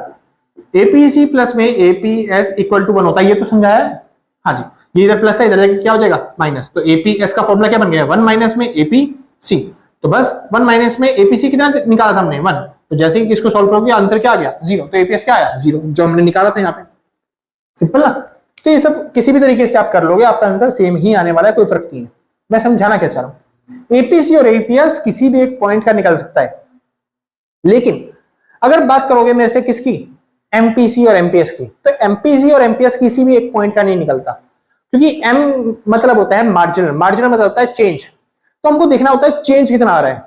एपीसी प्लस में एपीएस इक्वल टू 1 होता है, ये तो समझाया है। हाँ जी, ये इधर प्लस है, इधर जाके क्या हो जाएगा माइनस, तो एपीएस का फॉर्मूला क्या बन गया 1 माइनस में एपीसी। तो बस 1 माइनस में एपीसी कितना निकाला था हमने 1, तो जैसे ही इसको सॉल्व करोगे आंसर क्या आ गया 0, तो एपीएस क्या आया 0, जो हमने निकाला था यहाँ पे। सिंपल ना। तो ये सब किसी भी तरीके से आप कर लोगे, आपका आंसर सेम ही आने वाला है, कोई फर्क नहीं है। मैं समझाना क्या चाह रहा हूं, एपीसी और एपीएस किसी भी एक पॉइंट का निकल सकता है, लेकिन अगर बात करोगे मेरे से किसकी, एमपीसी और एमपीएस की, तो एमपीसी और एमपीएस किसी भी एक पॉइंट का नहीं निकलता, क्योंकि एम मतलब होता है मार्जिनल, मार्जिनल मतलब होता है चेंज। तो हमको देखना होता है चेंज कितना आ रहा है,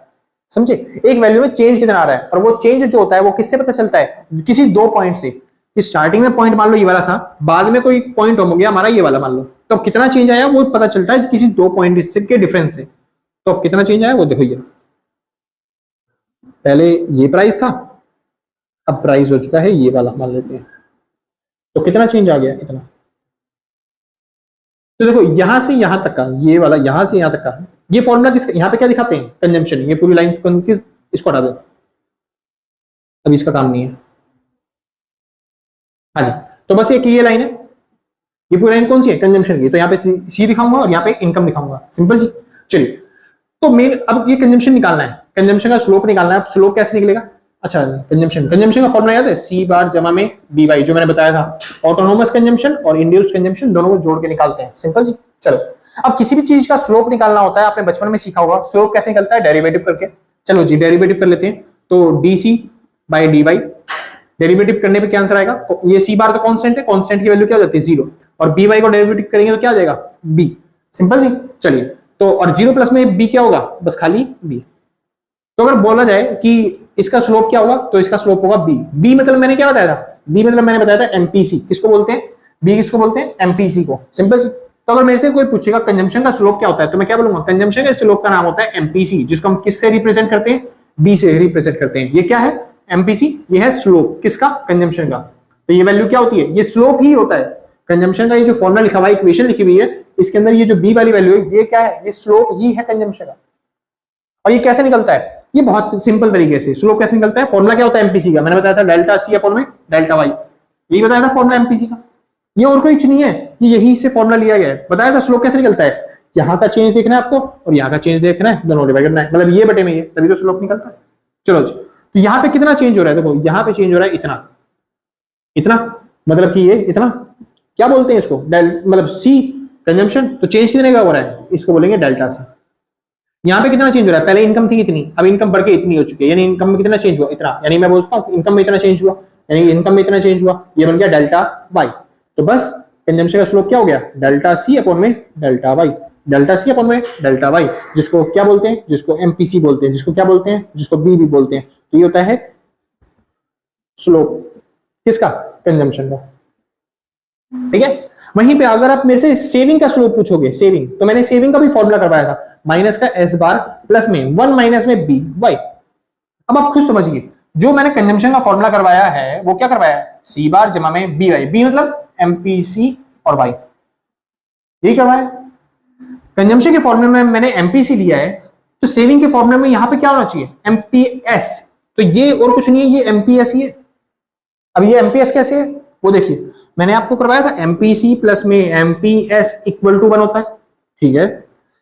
समझे, एक वैल्यू में चेंज कितना आ रहा है, और वो चेंज जो होता है वो किससे पता चलता है, किसी दो पॉइंट से। कि स्टार्टिंग में पॉइंट मान लो ये वाला था, बाद में कोई पॉइंट हो गया हमारा ये वाला मान लो, तो अब कितना चेंज आया वो पता चलता है किसी दो पॉइंट के डिफरेंस से। तो अब कितना चेंज आया वो देखो, ये पहले ये प्राइस था, अब प्राइस हो चुका है ये वाला मान लेते हैं, तो कितना चेंज आ गया इतना। तो देखो यहां से यहां तक का, ये वाला यहां से यहां तक का, ये फॉर्मूला किसका, यहां पे क्या दिखाते हैं कंजम्पशन, ये पूरी लाइन किस, इसको हटा दो, अब इसका काम नहीं है। हाँ जी, तो बस एक ये लाइन है, ये पूरी लाइन कौन सी है कंजम्पशन की, तो यहाँ पे सी दिखाऊंगा और यहाँ पे इनकम दिखाऊंगा। सिंपल जी। चलिए, तो मेन अब ये कंजम्पशन निकालना है, कंजम्पशन का स्लोप निकालना है। अब स्लोप कैसे निकलेगा, अच्छा कंजम्पशन का फॉर्मूला याद है, सी बार जमा में बी वाई, जो मैंने बताया था। ऑटोनोमस कंजम्पशन और इंड्यूस्ड कंजम्पशन दोनों को जोड़ के निकालते हैं। सिंपल जी। चलो, अब किसी भी चीज का स्लोप निकालना होता है, आपने बचपन में सीखा होगा स्लोप कैसे निकलता है, डेरिवेटिव करके। चलो जी, डेरिवेटिव कर लेते हैं, तो D C by D Y, derivative करने पे क्या आंसर आएगा, ये सी बार तो कांस्टेंट है, कांस्टेंट की वैल्यू क्या हो जाती है 0, और बी वाई को डेरिवेटिव करेंगे तो क्या आ जाएगा बी। सिंपल जी। चलिए, तो और 0 प्लस में बी क्या होगा, बस खाली बी। तो अगर बोला जाए कि इसका स्लोप क्या होगा, तो इसका स्लोप होगा बी। बी मतलब मैंने क्या बताया था, बी मतलब मैंने बताया था एमपीसी। किसको बोलते हैं, बी किसको बोलते हैं, एमपीसी को। सिंपल जी। तो अगर मेरे से कोई पूछेगा कंजम्पशन का स्लोप क्या होता है, तो मैं क्या बोलूंगा, कंजम्पशन के स्लोप का नाम होता है एमपीसी, जिसको हम किससे रिप्रेजेंट करते हैं, बी से रिप्रेजेंट करते हैं। ये क्या है एमपीसी, ये है स्लोप किसका, कंजम्पशन का। तो ये वैल्यू क्या होती है, ये स्लोप ही होता है कंजम्पशन का। ये जो फॉर्मूला लिखा हुआ है, इक्वेशन लिखी हुई है, इसके अंदर ये जो बी वाली वैल्यू है, ये क्या है, ये स्लोप ही है कंजम्पशन का। और ये कैसे निकलता है, ये बहुत सिंपल तरीके से स्लोप कैसे निकलता है, फॉर्मूला क्या होता है एमपीसी का, मैंने बताया था डेल्टा सी अपॉन में डेल्टा वाई, यही बताया था फॉर्मूला एमपीसी का। ये और कोई नहीं है, ये यही से फॉर्मूला लिया गया है। बताया था स्लोप कैसे निकलता है, यहाँ का चेंज देखना है आपको और यहाँ का चेंज देखना है, दोनों डिवाइड करना है, मतलब ये बटे में ये, तभी तो स्लोप निकलता है। चलो जी, तो यहाँ पे कितना चेंज हो रहा है, देखो यहाँ पे चेंज हो रहा है इतना, इतना मतलब कि ये इतना, क्या बोलते हैं इसको, मतलब सी कंजम्पशन, तो चेंज कितने का हो रहा है, इसको बोलेंगे डेल्टा सी। यहाँ पे कितना चेंज हो रहा है, पहले इनकम थी इतनी, अब इनकम बढ़ के इतनी हो चुकी है, यानी इनकम में कितना चेंज हुआ, इतना, यानी मैं बोलता हूँ इनकम में इतना चेंज हुआ, यानी इनकम में इतना चेंज हुआ, ये बन गया डेल्टा वाई। तो बस कंजम्पशन का स्लोप क्या हो गया, डेल्टा सी अपॉन में delta Y, delta C upon में डेल्टा वाई, जिसको क्या बोलते हैं, जिसको एमपीसी बोलते हैं, जिसको क्या बोलते हैं, जिसको बी भी बोलते हैं। तो ये होता है स्लोप किसका, कंजम्पशन का। ठीक है। वहीं पे अगर आप मेरे से सेविंग का स्लोप पूछोगे, सेविंग, तो मैंने सेविंग का भी फॉर्मूला करवाया था, माइनस का एस बार प्लस में 1 माइनस में बी वाई। अब आप खुद समझिए, जो मैंने कंजम्पशन का फॉर्मूला करवाया है वो क्या करवाया है, सी बार जमा में बी वाई, बी मतलब एमपीसी और वाई, यही करवाया। कंजम्पशन के फॉर्मूले में मैंने एमपीसी लिया है, तो सेविंग के फॉर्मूले में यहां पे क्या होना चाहिए, एमपीएस। तो ये और कुछ नहीं है, ये एमपीएस ही है। अब ये एमपीएस कैसे है वो देखिए, मैंने आपको करवाया था एमपीसी प्लस में एमपीएस इक्वल टू 1 होता है। ठीक है,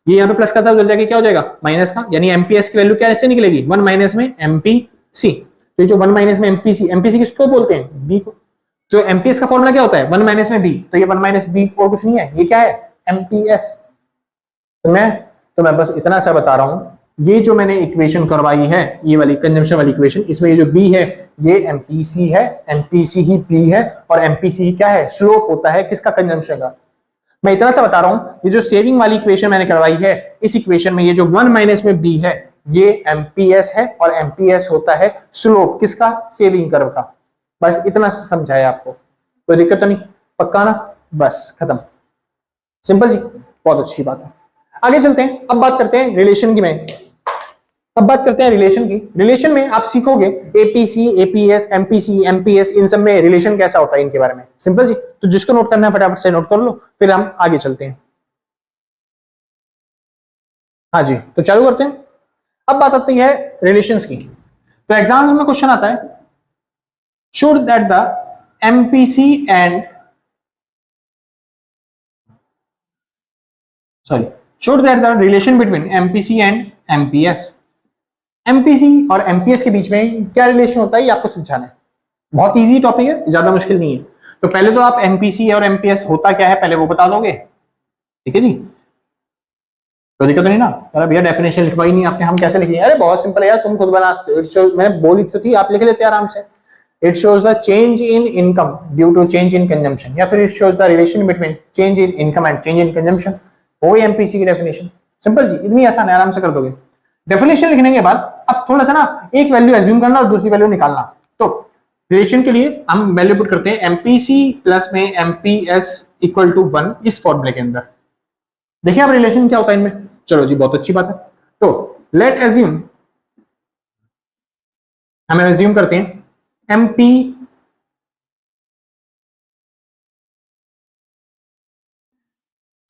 ये यहाँ पे प्लस का था, उधर जाके क्या हो जाएगा माइनस का, यानी एमपीएस की वैल्यू क्या ऐसे निकलेगी, 1 माइनस में एमपीसी। तो ये जो 1 माइनस में एमपीसी, एमपीसी किसको बोलते हैं, बी को। तो एमपीएस का फॉर्मूला क्या होता है, 1 माइनस में बी, तो ये 1 माइनस बी और कुछ नहीं है, ये क्या है एमपीएस। तो तो मैं बस इतना सा बता रहा हूं, ये जो मैंने इक्वेशन करवाई है, ये वाली कंजम्पशन वाली इक्वेशन, इसमें ये जो बी है ये एमपीसी है, एमपीसी ही बी है, और एमपीसी ही क्या है, स्लोप होता है किसका, कंजम्पशन का। मैं इतना सा बता रहा हूं, ये जो सेविंग वाली इक्वेशन मैंने करवाई है, इस इक्वेशन में ये जो 1 माइनस में बी है ये एमपीएस है, और एमपीएस होता है स्लोप किसका, सेविंग कर्व का। बस इतना सा समझाया आपको, कोई दिक्कत तो नहीं, पक्का ना, बस खत्म, सिंपल जी, बहुत अच्छी बात है। आगे चलते हैं, अब बात करते हैं रिलेशन की। अब बात करते हैं रिलेशन की। रिलेशन में आप सीखोगे एपीसी, एपीएस, एमपीसी, एमपीएस, इन सब में रिलेशन कैसा होता है इनके बारे में, सिंपल जी। तो जिसको नोट करना है फटाफट से नोट कर लो, फिर हम आगे चलते हैं। हाँ जी, तो चालू करते हैं। अब बात आती है रिलेशंस की। तो एग्जाम्स में क्वेश्चन आता है, should that the MPC and should that the relation between MPC and MPS, MPC और MPS के बीच में क्या रिलेशन होता है ये आपको समझाना है। बहुत इजी टॉपिक है, ज्यादा मुश्किल नहीं है। तो पहले तो आप MPC और MPS होता क्या है पहले वो बता दोगे, ठीक है जी, तो दिक्कत नहीं ना। अरे भैया डेफिनेशन लिखवाई नहीं आपने, हम कैसे लिखेंगे, अरे बहुत सिंपल है यार, तुम खुद बना सकते हो। मैंने बोली तो थी, आप लिख लेते आराम से। It shows the change in income due to change in consumption, या फिर it shows the relation between change in income and change in consumption, वो ही एमपीसी की डेफिनेशन। सिंपल जी, इतनी आसान है, आराम से कर दोगे। डेफिनेशन लिखने के बाद अब थोड़ा सा ना एक वैल्यू एज्यूम करना और दूसरी वैल्यू निकालना। तो रिलेशन के लिए हम वैल्यू पुट करते हैं एमपीसी प्लस में एमपीएस इक्वल टू 1 इस फॉर्मूले के अंदर। देखिए अब रिलेशन क्या होता है इनमें, चलो जी बहुत अच्छी बात है। तो लेट एज्यूम, हम एज्यूम करते हैं एमपी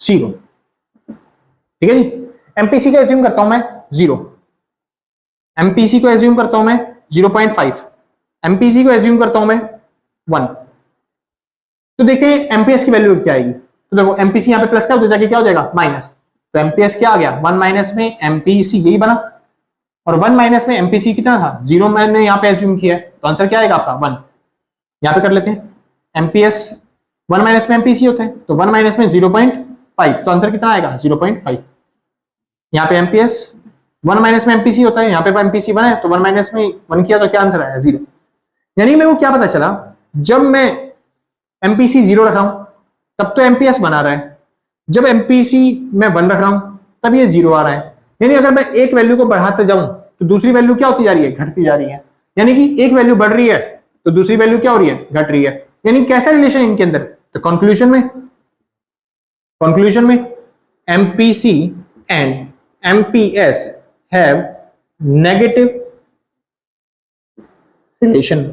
जीरो, ठीक है जी। एमपीसी को एज्यूम करता हूं मैं 0, एमपीसी को एज्यूम करता हूं मैं 0.5, एमपीसी को एज्यूम करता हूं मैं 1। तो देखते हैं एमपीएस की वैल्यू क्या आएगी। तो देखो एमपीसी यहां पे प्लस का हो जाके क्या हो जाएगा, माइनस। तो एमपीएस क्या आ गया, 1 माइनस में एमपीसी, यही बना। और 1 माइनस में एमपीसी कितना था, 0 मैंने यहां पे एज्यूम किया है, तो आंसर क्या आएगा आपका 1। यहां पे कर लेते हैं, एमपीएस 1 माइनस में एमपीसी होता है, तो 1 माइनस में 0.5, तो आंसर कितना आएगा 0.5। यहाँ पे एमपीएस 1 माइनस में एमपीसी होता है, यहाँ पे एमपीसी 1 है, तो 1 माइनस में 1 किया तो क्या आंसर आया 0। यानी मेरे को क्या पता चला, जब मैं एमपीसी 0 रख रहा हूं तब तो एमपीएस बना रहा है, जब एमपीसी मैं 1 रख रहा हूं तब ये 0 आ रहा है। यानी अगर मैं एक वैल्यू को बढ़ाते जाऊं तो दूसरी वैल्यू क्या होती जा रही है, घटती जा रही है। यानी कि एक वैल्यू बढ़ रही है तो दूसरी वैल्यू क्या हो रही है, घट रही है। यानी कैसा रिलेशन इनके अंदर, तो कंक्लूजन में MPC and MPS have negative relation।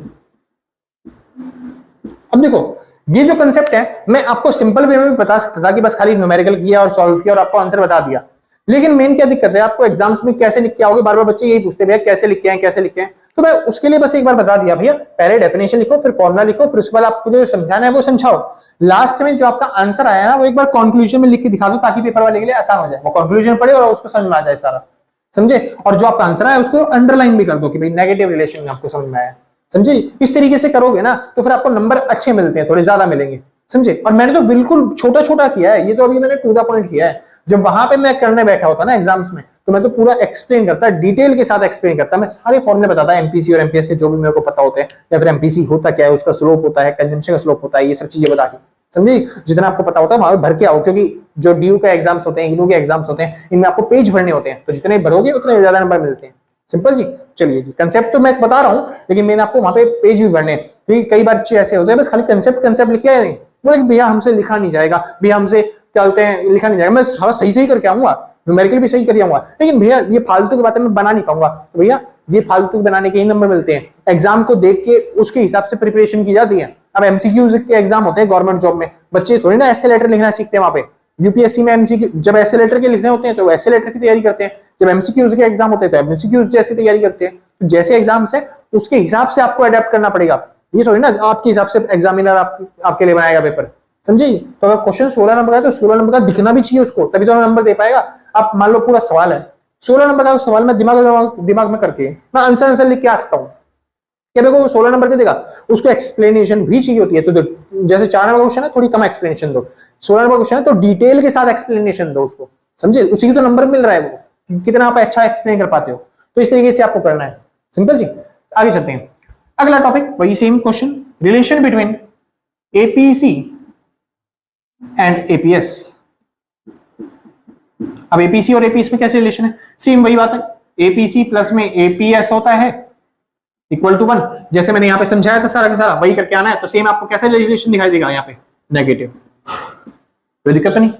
अब देखो ये जो कंसेप्ट है मैं आपको सिंपल वे में भी बता सकता था कि बस खाली न्यूमेरिकल किया और सॉल्व किया और आपको आंसर बता दिया, लेकिन मेन क्या दिक्कत है, आपको एग्जाम्स में कैसे लिख के आओगे, बार बार बच्चे यही पूछते भैया कैसे लिख के आए, कैसे लिख के आए। तो मैं उसके लिए बस एक बार बता दिया, भैया पहले डेफिनेशन लिखो, फिर फॉर्मुला लिखो, फिर उसके बाद आपको जो समझाना है वो समझाओ। लास्ट में जो आपका आंसर आया ना वो एक बार कंक्लूजन में लिख के दिखा दो, ताकि पेपर वाले के लिए आसान हो जाए, वो कंक्लूजन पढ़े और उसको समझ में आ जाए सारा, समझे। और जो आपका आंसर आया उसको अंडरलाइन भी कर दो कि भाई नेगेटिव रिलेशन में आपको समझ में आया, समझे। इस तरीके से करोगे ना तो फिर आपको नंबर अच्छे मिलते हैं, थोड़े ज्यादा मिलेंगे, समझे। और मैंने तो बिल्कुल छोटा छोटा किया है, ये तो अभी मैंने टू द पॉइंट किया है। जब वहां पे मैं करने बैठा होता ना एग्जाम्स में, तो मैं तो पूरा एक्सप्लेन करता, डिटेल के साथ एक्सप्लेन करता, मैं सारे फॉर्मूले बताता एमपीसी और एमपीएस के जो भी मेरे को पता होते हैं, या फिर एमपीसी होता क्या है, उसका स्लोप होता है, कंजम्पशन का स्लोप होता है, ये सब चीजें बता के, समझे। जितना आपको पता होता है वहां भर के आओ, क्योंकि जो ड्यू के एग्जाम्स होते हैं, इग्नू के एग्जाम्स होते हैं, इनमें आपको पेज भरने होते हैं, तो जितने भरोगे उतने ज्यादा नंबर मिलते हैं, सिंपल जी। चलिए जी, कंसेप्ट तो मैं बता रहा हूँ, लेकिन मैंने आपको वहां पे पेज भी भरने, क्योंकि कई बार ऐसे होते हैं बस खाली कंसेप्ट लिखे आए, बोले भैया हमसे लिखा नहीं जाएगा, भैया हमसे क्या बोलते हैं लिखा नहीं जाएगा। मैं सारा सही करके आऊंगा, न्यूमेरिकल भी सही कर आऊंगा, लेकिन भैया ये फालतू की बातें मैं बना नहीं पाऊंगा। तो भैया ये फालतू बनाने के ही नंबर मिलते हैं, एग्जाम को देख के उसके हिसाब से प्रिपरेशन की जाती है। अब एमसीक्यूज के एग्जाम होते हैं गवर्नमेंट जॉब में, बच्चे थोड़ी ना ऐसे लेटर लिखना सीखते हैं वहां पे। यूपीएससी में एमसीक्यू जब ऐसे लेटर के लिखने होते हैं तो ऐसे लेटर की तैयारी करते हैं, जब एमसीक्यूज के एग्जाम होते हैं तो एमसीक्यूज जैसी तैयारी करते हैं। तो जैसे एग्जाम्स है उसके हिसाब से आपको अडेप्ट करना पड़ेगा, ये थोड़ी ना आपके हिसाब से एग्जामिनर आपके लिए बनाएगा पेपर, समझे। तो अगर क्वेश्चन 16 नंबर का है तो 16 नंबर का दिखना भी चाहिए उसको, तभी तो नंबर दे पाएगा। आप मान लो पूरा सवाल है 16 नंबर का, सवाल में दिमाग में करके मैं आंसर लिख के आ सकता हूँ, क्या मेरे को 16 नंबर दे देगा, उसको एक्सप्लेनेशन भी चाहिए होती है। तो जैसे 4 नंबर का क्वेश्चन है थोड़ी कम एक्सप्लेनेशन दो, 16 नंबर क्वेश्चन है तो डिटेल के साथ एक्सप्लेनेशन दो उसको, समझे, उसी की तो नंबर मिल रहा है वो, कितना आप अच्छा एक्सप्लेन कर पाते हो। तो इस तरीके से आपको करना है, सिंपल जी। आगे चलते हैं, अगला टॉपिक वही same question, relation between APC and APS. अब एपीसी और एपीएस में कैसे रिलेशन है, सेम वही बात है, एपीसी प्लस में एपीएस होता है इक्वल टू 1, जैसे मैंने यहाँ पे समझाया था सारा का सारा, वही करके आना है। तो सेम आपको कैसे रिलेशन दिखाई देगा यहाँ पे, नेगेटिव, कोई दिक्कत नहीं,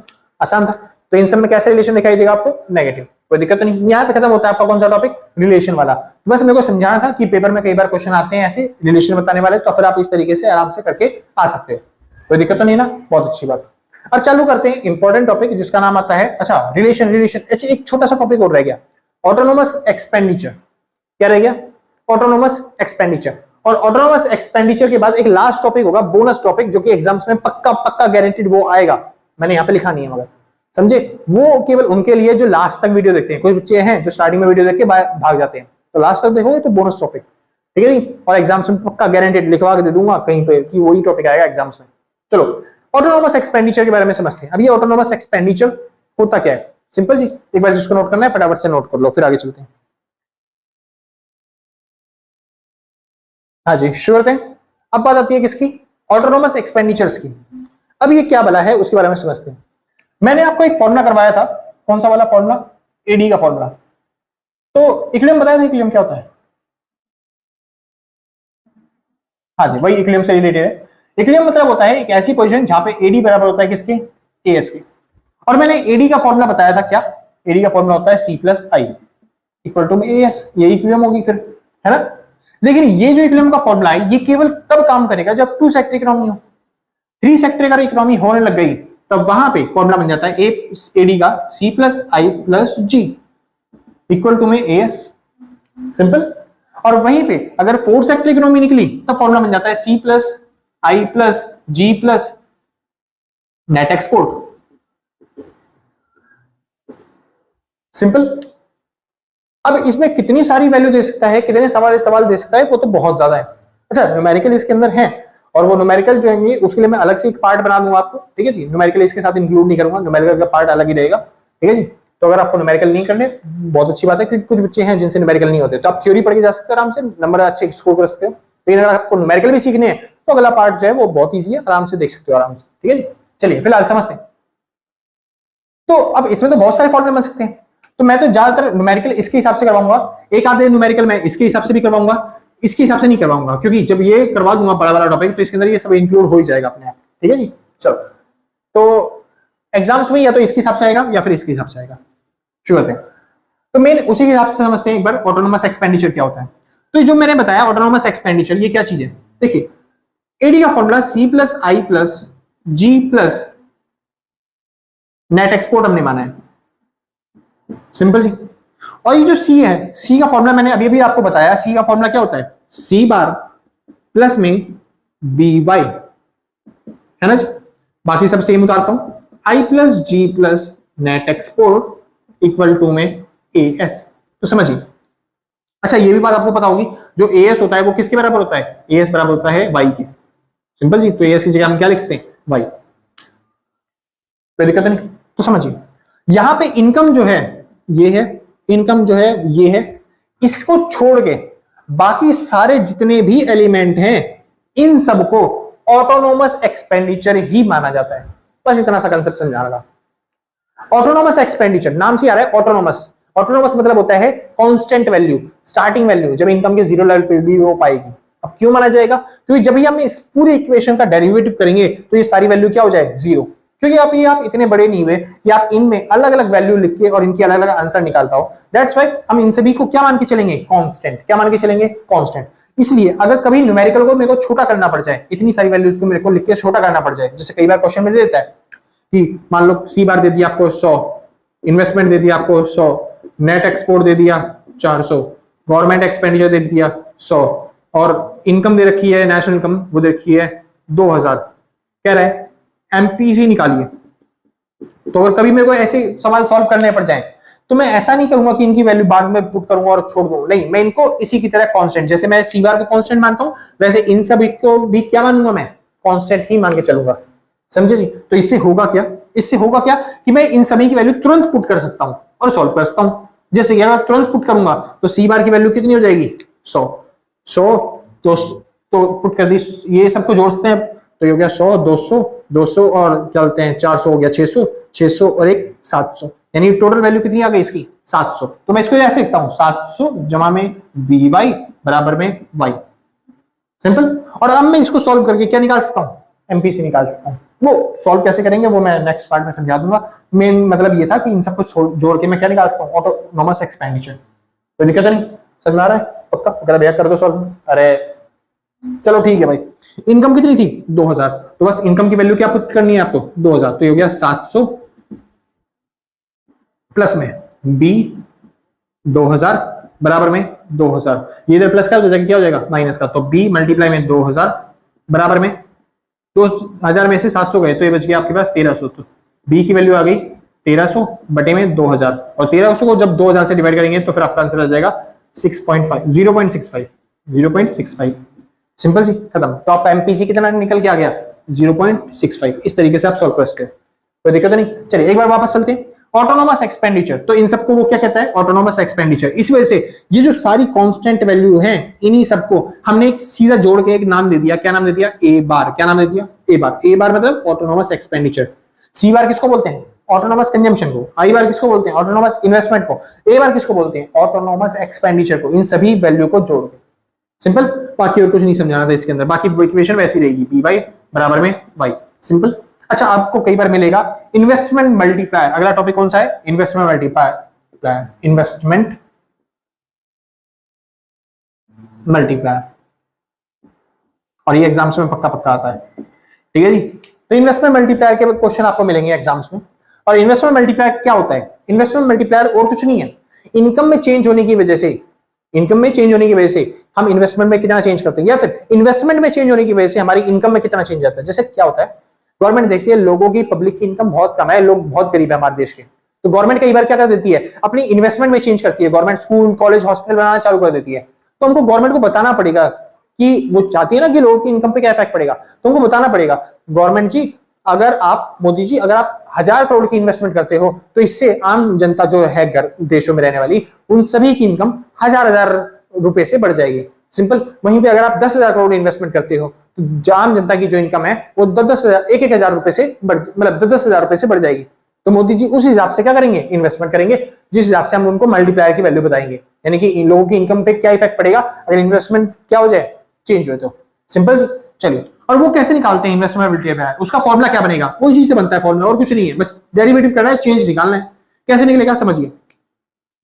आसान था। तो इन सब में कैसे रिलेशन दिखाई देगा आपको, नेगेटिव, कोई दिक्कत नहीं। यहाँ पे खत्म होता है आपका कौन सा टॉपिक, रिलेशन वाला। बस मेरे को समझाना था कि पेपर में कई बार क्वेश्चन आते हैं ऐसे रिलेशन बताने वाले, तो फिर आप इस तरीके से आराम से करके आ सकते हो, कोई दिक्कत तो नहीं ना, बहुत अच्छी बात। अब चालू करते हैं इंपॉर्टेंट टॉपिक जिसका नाम आता है, अच्छा रिलेशन, अच्छा एक छोटा सा टॉपिक और रह गया, ऑटोनोमस एक्सपेंडिचर। क्या रह गया, ऑटोनोमस एक्सपेंडिचर। और ऑटोनोमस एक्सपेंडिचर के बाद एक लास्ट टॉपिक होगा, बोनस टॉपिक, जो कि एग्जाम्स में पक्का पक्का गारंटीड वो आएगा, मैंने यहाँ पे लिखा नहीं है मगर, समझे, वो केवल उनके लिए जो लास्ट तक वीडियो देखते हैं। कोई बच्चे हैं जो स्टार्टिंग में वीडियो देख के भाग जाते हैं, तो लास्ट तक देखो तो बोनस टॉपिक, ठीक है नहीं, और एग्जाम्स में पक्का गारंटीड लिखवा के दे दूंगा कहीं पे कि वही टॉपिक आएगा एग्जाम्स में। चलो ऑटोनोमस एक्सपेंडिचर के बारे में समझते हैं। अब ये ऑटोनोमस एक्सपेंडिचर होता क्या है, सिंपल जी, एक बार जिसको नोट करना है फटाफट से नोट कर लो, फिर आगे चलते हैं। हाँ जी, शुरू करते हैं। अब बात आती है किसकी, ऑटोनोमस एक्सपेंडिचर्स की। अब ये क्या भला है उसके बारे में समझते हैं। मैंने आपको एक फॉर्मूला करवाया था, कौन सा वाला फॉर्मूला, एडी का फॉर्मूला। तो इक्विलिब्रियम बताया था, इक्विलिब्रियम क्या होता है, हाँ जी, वही इक्विलिब्रियम से रिलेटेड है। इक्विलिब्रियम मतलब होता है एक ऐसी पोजीशन जहां पे एडी बराबर होता है किसके, एएस के। और मैंने एडी का फॉर्मूला बताया था, क्या, एडी का फॉर्मूला होता है C plus I equal to AS, ये इक्विलिब्रियम होगी फिर, है ना। लेकिन ये जो इक्विलिब्रियम का फॉर्मूला है ये केवल तब काम करेगा जब 2 सेक्टर इकोनॉमी हो। 3 सेक्टर अगर इकोनॉमी होने लग गई तब वहां पे फॉर्मूला बन जाता है एडी का C plus I plus G equal to में एएस, सिंपल। और वहीं पे अगर 4 सेक्टर इकोनॉमी निकली तब फॉर्मूला बन जाता है C plus I plus G plus net export, simple. अब इसमें कितनी सारी वैल्यू दे सकता है, कितने सवाल दे सकता है, वो तो बहुत ज्यादा है। अच्छा न्यूमेरिकल इसके अंदर है, और वो न्यूमेरिकल जो है उसके लिए मैं अलग से एक पार्ट बना दूंगा आपको, ठीक है जी। न्यूमेरिकल इसके साथ इंक्लूड नहीं करूंगा, न्यूमेरिकल का पार्ट अलग ही रहेगा, ठीक है जी। तो अगर आपको न्यूमेरिकल नहीं करने, बहुत अच्छी बात है, क्योंकि कुछ बच्चे हैं जिनसे न्यूमेरिकल नहीं होते, तो आप थ्योरी पढ़ के जा सकते हो आराम से, नंबर अच्छे स्कोर कर सकते हो। लेकिन अगर आपको न्यूमेरिकल भी सीखने हैं तो अगला पार्ट जो है वो बहुत ईजी है, आराम से देख सकते हो आराम से, ठीक है जी। चलिए फिलहाल समझते हैं। तो अब इसमें तो बहुत सारे फॉर्मूले बन सकते हैं, तो मैं तो ज्यादातर न्यूमेरिकल इसके हिसाब से करवाऊंगा, एक आधे न्यूमेरिकल मैं इसके हिसाब से भी करवाऊंगा, इसके हिसाब से नहीं करवाऊंगा, क्योंकि जब ये करवा दूंगा बड़ा वाला टॉपिक तो इसके अंदर ये सब इंक्लूड हो ही जाएगा अपने आप, ठीक है जी। चलो तो एग्जाम्स में या तो इसके हिसाब से आएगा या फिर इसके हिसाब से आएगा, शुरू करते हैं। तो मेन उसी के हिसाब से समझते हैं एक बार ऑटोनोमस एक्सपेंडिचर क्या होता है। तो जो मैंने बताया ऑटोनोमस एक्सपेंडिचर ये क्या चीज है, देखिए एडी का formula C plus I plus G plus net export हमने माना है, सिंपल जी। और ये जो सी है, सी का फॉर्मूला मैंने अभी अभी आपको बताया, सी का फॉर्मूला क्या होता है, सी बार प्लस में बी वाई, है ना जी। बाकी सब सेम उतारता हूं, I plus G plus net export equal to में ए एस, तो समझिए। अच्छा ये भी बात आपको पता होगी, जो ए एस होता है वो किसके बराबर होता है, ए एस बराबर होता है वाई के, सिंपल जी। तो ए एस की जगह हम क्या लिखते हैं, वाई, कोई दिक्कत नहीं। तो समझिए यहां पे इनकम जो है ये है, इनकम जो है ये है, इसको छोड़ के बाकी सारे जितने भी एलिमेंट हैं इन सबको ऑटोनोमस एक्सपेंडिचर ही माना जाता है। बस इतना सा कंसेप्ट समझाना था। ऑटोनोमस एक्सपेंडिचर नाम से आ रहा है ऑटोनोमस, ऑटोनोमस मतलब होता है कांस्टेंट वैल्यू, स्टार्टिंग वैल्यू जब इनकम के जीरो लेवल पे भी हो पाएगी। अब क्यों माना जाएगा, क्योंकि जब भी हम इस पूरे इक्वेशन का डेरिवेटिव करेंगे तो ये सारी वैल्यू क्या हो जाए, जीरो, क्योंकि आप इतने बड़े नहीं हुए कि आप इनमें अलग अलग वैल्यू लिख के और इनकी अलग अलग आंसर निकाल पाओ। दैट्स व्हाई हम इन सभी को क्या मान के चलेंगे, कांस्टेंट। क्या मान के चलेंगे, कांस्टेंट। इसलिए अगर कभी न्यूमेरिकल को मेरे को छोटा करना पड़ जाए, इतनी सारी वैल्यूज को मेरे को लिख के छोटा करना पड़ जाए, जैसे कई बार क्वेश्चन में दे देता है कि मान लो सी बार दे दिया आपको 100, इन्वेस्टमेंट दे दिया आपको 100, नेट एक्सपोर्ट दे दिया 400, गवर्नमेंट एक्सपेंडिचर दे दिया 100, और इनकम दे रखी है नेशनल इनकम वो दे रखी है 2000, कह रहा है एमपीसी निकालिए। तो अगर कभी मेरे को ऐसे सवाल सॉल्व करने पड़ जाए तो मैं ऐसा नहीं करूंगा कि इनकी वैल्यू बाद में पुट करूंगा और छोड़ दूंगा, नहीं, मैं इनको इसी की तरह कांस्टेंट, जैसे मैं सी बार को कांस्टेंट मानता हूं वैसे इन सब को भी क्या मानूंगा, मैं कांस्टेंट ही मान के चलूंगा, समझे जी। तो इससे होगा क्या, इससे होगा क्या कि मैं इन सभी की वैल्यू तुरंत पुट कर सकता हूं और सॉल्व कर सकता हूं। जैसे कि अगर तुरंत पुट करूंगा तो सी बार की वैल्यू कितनी हो जाएगी 100 100 तो पुट कर दी, ये सबको जोड़ते हैं तो ये हो गया 100 200 200 और क्या बोलते हैं 400 हो गया 600 600 और एक 700, यानी टोटल वैल्यू कितनी आ गई इसकी 700। तो मैं इसको ऐसे लिखता हूं 700 जमा में बी वाई बराबर में वाई, सिंपल। और अब मैं इसको सॉल्व करके क्या निकाल सकता हूं, एमपीसी निकाल सकता हूं। वो सॉल्व कैसे करेंगे वो मैं नेक्स्ट पार्ट में समझा दूंगा। मेन मतलब ये था कि इन सबको जोड़ के मैं क्या निकाल सकता हूं, ऑटोनोमस एक्सपेंडिचर। कोई दिक्कत नहीं, समझ में आ रहा है पक्का? अगर भैया कर दो सॉल्व, अरे चलो ठीक है भाई। इनकम कितनी थी 2000, तो बस इनकम की वैल्यू क्या पुट करनी है आपको 2000, तो ये हो गया 700 प्लस में बी 2000 बराबर में 2000, ये इधर प्लस का हो जाएगा क्या हो जाएगा माइनस का, तो बी मल्टीप्लाई में 2000 बराबर में 2000 में से 700 गए तो ये बच गया आपके पास 1300, तो बी की वैल्यू आ गई 1300 बटे में 2000, और 1300 को जब 2000 से डिवाइड करेंगे तो फिर आपका आंसर आ जाएगा 0.65 सिंपल जी, खत्म। तो आपका एमपीसी कितना निकल के आ गया 0.65। इस तरीके से आप सॉल्व कर सकते हो, कोई दिक्कत नहीं। चलिए एक बार वापस चलते हैं, ऑटोनोमस एक्सपेंडिचर, तो इन सबको वो क्या कहता है ऑटोनोमस एक्सपेंडिचर। इस वजह से ये जो सारी कांस्टेंट वैल्यू हैं इन्हीं सबको हमने एक सीधा जोड़ के एक नाम दे दिया, क्या नाम दे दिया ए बार, क्या नाम दे दिया ए बार। ए बार मतलब ऑटोनोमस एक्सपेंडिचर। सी बार किसको बोलते हैं ऑटोनोमस कंजम्पशन को, आई बार किसको बोलते हैं ऑटोनोमस इन्वेस्टमेंट को, ए बार किसको बोलते हैं ऑटोनोमस एक्सपेंडिचर को। इन सभी वैल्यू को जोड़ के सिंपल, बाकी और कुछ नहीं समझाना था इसके अंदर, बाकी इक्वेशन वैसी रहेगी बी वाई बराबर में वाई, सिंपल। अच्छा आपको कई बार मिलेगा इन्वेस्टमेंट मल्टीप्लायर, अगला टॉपिक कौन सा है इन्वेस्टमेंट मल्टीप्लायर, इन्वेस्टमेंट मल्टीप्लायर, और ये एग्जाम्स में पक्का पक्का आता है, ठीक है जी। तो इन्वेस्टमेंट मल्टीप्लायर के क्वेश्चन आपको मिलेंगे एग्जाम्स में। और इन्वेस्टमेंट मल्टीप्लायर क्या होता है, इन्वेस्टमेंट मल्टीप्लायर और कुछ नहीं है, इनकम में चेंज होने की वजह से, इनकम में चेंज होने की वजह से हम इन्वेस्टमेंट में कितना चेंज करते हैं, या फिर इन्वेस्टमेंट में चेंज होने की वजह से हमारी इनकम में कितना चेंज आता है। जैसे क्या होता है, गवर्नमेंट देखती है लोगों की, पब्लिक की इनकम बहुत कम है, लोग बहुत गरीब है हमारे देश के, तो गवर्नमेंट कई बार क्या कर देती है अपनी इन्वेस्टमेंट में चेंज करती है, गवर्नमेंट स्कूल कॉलेज हॉस्पिटल बनाना चालू कर देती है। तो हमको गवर्नमेंट को बताना पड़ेगा कि वो चाहती है ना कि लोगों की इनकम पे क्या इफेक्ट पड़ेगा, तो हमको बताना पड़ेगा गवर्नमेंट जी अगर आप मोदी जी अगर आप 1000 करोड़ की इन्वेस्टमेंट करते हो तो इससे आम जनता जो है घर देशों में रहने वाली उन सभी की इनकम हजार रुपए से बढ़ जाएगी, सिंपल। वहीं पे अगर आप 10,000 करोड़ इन्वेस्टमेंट करते हो तो आम जनता की जो इनकम है वो 10,000 एक हजार रुपए से मतलब 10,000 रुपए से बढ़ जाएगी। तो मोदी जी उस हिसाब से क्या करेंगे इन्वेस्टमेंट करेंगे, जिस हिसाब से हम उनको मल्टीप्लायर की वैल्यू बताएंगे, यानी कि इन लोगों की इनकम पे क्या इफेक्ट पड़ेगा अगर इन्वेस्टमेंट क्या हो जाए चेंज हो तो, सिंपल जी। चलिए और वो कैसे निकालते हैं इन्वेस्टमेंट मल्टीप्लायर, उसका फॉर्मूला क्या बनेगा, कोई चीज से बनता है फॉर्मूला और कुछ नहीं है, बस डेरिवेटिव करना है चेंज निकालना है। कैसे निकलेगा समझिए,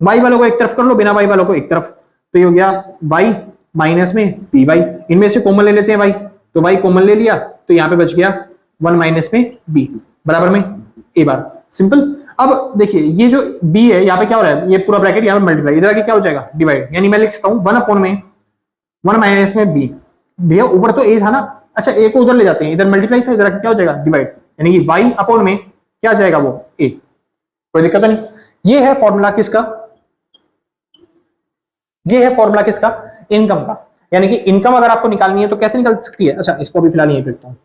वाई वालों को एक तरफ कर लो, बिना वाई वालों को एक तरफ, तो ये हो गया वाई माइनस में पी वाई, इनमें से कॉमन ले लेते हैं वाई, तो वाई कॉमन ले लिया तो यहाँ पे बच गया 1 माइनस में बी बराबर में ए बार, सिंपल। अब देखिए ये जो बी है यहाँ पे क्या हो रहा है, ये पूरा ब्रैकेट यहाँ पे मल्टीप्लाई, इधर आके क्या हो जाएगा डिवाइड, यानी मैं लिख सकता हूँ 1 अपॉन में 1 माइनस में बी, भैया ऊपर तो ए था ना, अच्छा ए को उधर ले जाते हैं, इधर मल्टीप्लाई था, इधर क्या हो जाएगा डिवाइड, यानी कि y अपॉन में क्या जाएगा वो a, कोई दिक्कत नहीं। ये है फॉर्मूला किसका, ये है फॉर्मूला किसका इनकम का, यानी कि इनकम अगर आपको निकालनी है तो कैसे निकल सकती है। अच्छा इसको भी फिलहाल यहीं पे रखता हूं,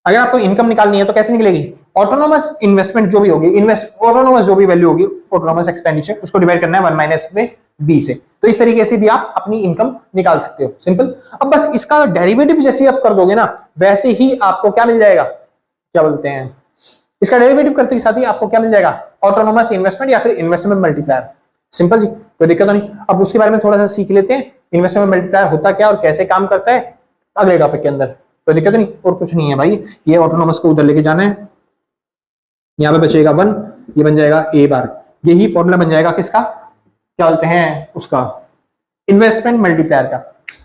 अगर आपको इनकम निकालनी है तो कैसे निकलेगी, ऑटोनोमस इन्वेस्टमेंट जो भी होगी, ऑटोनोमस जो भी वैल्यू होगी ऑटोनोमस एक्सपेंडिचर उसको डिवाइड करना है 1 माइनस में बी से, तो इस तरीके से भी आप अपनी इनकम निकाल सकते हो, सिंपल। अब बस इसका डेरिवेटिव जैसे आप कर दोगे ना वैसे ही आपको क्या मिल जाएगा, क्या बोलते हैं, इसका डेरिवेटिव करते के साथ ही आपको क्या मिल जाएगा ऑटोनोमस इन्वेस्टमेंट या फिर इन्वेस्टमेंट मल्टीप्लायर, सिंपल जी, कोई दिक्कत नहीं। अब उसके बारे में थोड़ा सा सीख लेते हैं, इन्वेस्टमेंट मल्टीप्लायर होता क्या और कैसे काम करता है अगले टॉपिक के अंदर, कोई दिक्कत नहीं। और कुछ नहीं है भाई, ये ऑटोनोमस को उधर लेके जाना है, यहाँ पे बचेगा 1, ये बन जाएगा ए बार, यही फॉर्मूला बन जाएगा किसका, क्या बोलते हैं उसका इन्वेस्टमेंट मल्टीप्लायर का,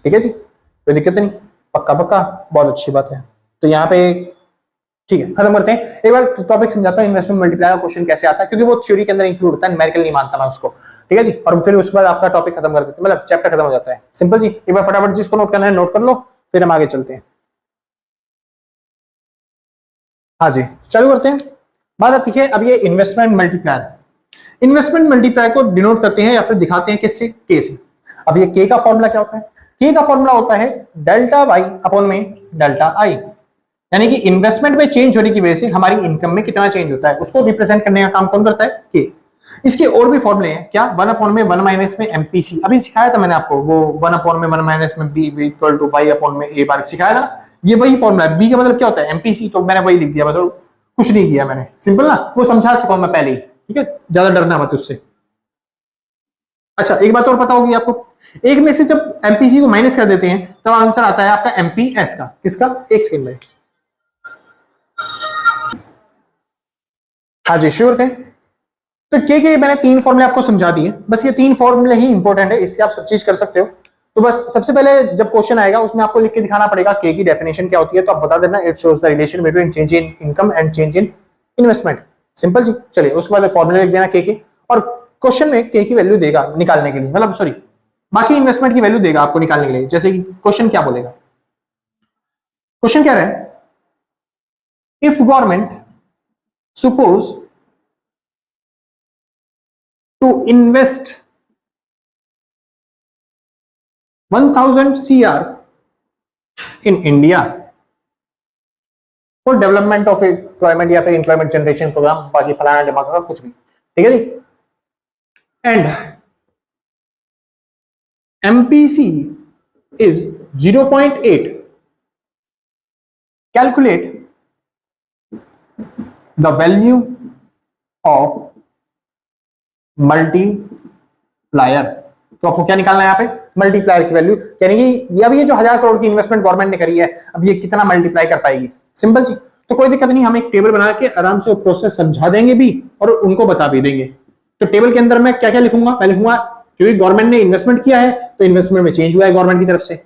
ठीक है जी, कोई दिक्कत नहीं, पक्का पक्का, बहुत अच्छी बात है। तो यहाँ पे ठीक है खत्म करते हैं, एक बार टॉपिक समझाता हूँ इन्वेस्टमेंट मल्टीप्लायर का क्वेश्चन कैसे आता है, क्योंकि वो थ्योरी के अंदर इंक्लूड होता है, न्यूमेरिकल नहीं मानता मैं उसको, ठीक है जी। और फिर उसके बाद आपका टॉपिक खत्म कर देते हैं, मतलब चैप्टर खत्म हो जाता है, सिंपल जी। एक बार फटाफट जिसको नोट करना है नोट कर लो, फिर हम आगे चलते हैं। हाँ जी चालू करते हैं। बात आती है अब ये इन्वेस्टमेंट मल्टीप्लायर, इन्वेस्टमेंट मल्टीप्लायर को डिनोट करते हैं या फिर दिखाते हैं किससे, के से। अब ये के का फॉर्मूला क्या होता है, के का फॉर्मूला होता है डेल्टा वाई अपॉन में डेल्टा आई, यानी कि इन्वेस्टमेंट में चेंज होने की वजह से हमारी इनकम में कितना चेंज होता है उसको रिप्रेजेंट करने का काम कौन करता है? के। इसके और भी फॉर्मूले हैं क्या? 1 में 1 माइनस में एमपीसी, अभी सिखाया था मैंने आपको, वो 1 में 1 माइनस में B equal to Y upon में ए बार सिखाया था ना, ये वही फॉर्मूला है। बी का मतलब क्या होता है? एमपीसी, तो मैंने वही लिख दिया बस, कुछ नहीं किया मैंने, सिंपल ना, वो समझा चुका हूं मैं पहले ही, ठीक है, ज्यादा डरना मत उससे। अच्छा एक बात और पता होगी आपको, एक में से जब एमपीसी को माइनस कर देते हैं तब आंसर आता है आपका एमपीएस का। किसका? एक सेकंड में। हाँ जी श्योर थे। तो के मैंने 3 फॉर्मूले आपको समझा दिए, बस ये 3 फॉर्मूले ही इंपॉर्टेंट है, इससे आप सब चीज कर सकते हो। तो बस सबसे पहले जब क्वेश्चन आएगा उसमें आपको लिख के दिखाना पड़ेगा के की डेफिनेशन क्या होती है, तो आप बता देना it shows the relation between change in income and change in investment. Simple जी। चलिए उसके बाद फॉर्मूले लिख देना के, और क्वेश्चन में के की वैल्यू देगा निकालने के लिए, मतलब सॉरी बाकी इन्वेस्टमेंट की वैल्यू देगा आपको निकालने के लिए। जैसे कि क्वेश्चन क्या बोलेगा, क्वेश्चन क्या रहा है, if government suppose to invest 1000 CR in India for development of employment या फिर employment generation program, बाकी फलाना दिमाग कुछ भी, ठीक है जी। And MPC is 0.8, calculate the value of multiplier. तो आपको क्या निकालना है यहाँ पे? मल्टीप्लायर की वैल्यू, यानी कि अब ये जो 1000 करोड़ की इन्वेस्टमेंट गवर्नमेंट ने करी है, अब ये कितना मल्टीप्लाई कर पाएगी। सिंपल जी। तो कोई दिक्कत नहीं, हम एक टेबल बना के आराम से प्रोसेस समझा देंगे भी और उनको बता भी देंगे। तो टेबल के अंदर मैं क्या क्या लिखूंगा? मैं लिखूंगा क्योंकि गवर्नमेंट ने इन्वेस्टमेंट किया है तो इन्वेस्टमेंट में चेंज हुआ है गवर्नमेंट की तरफ से।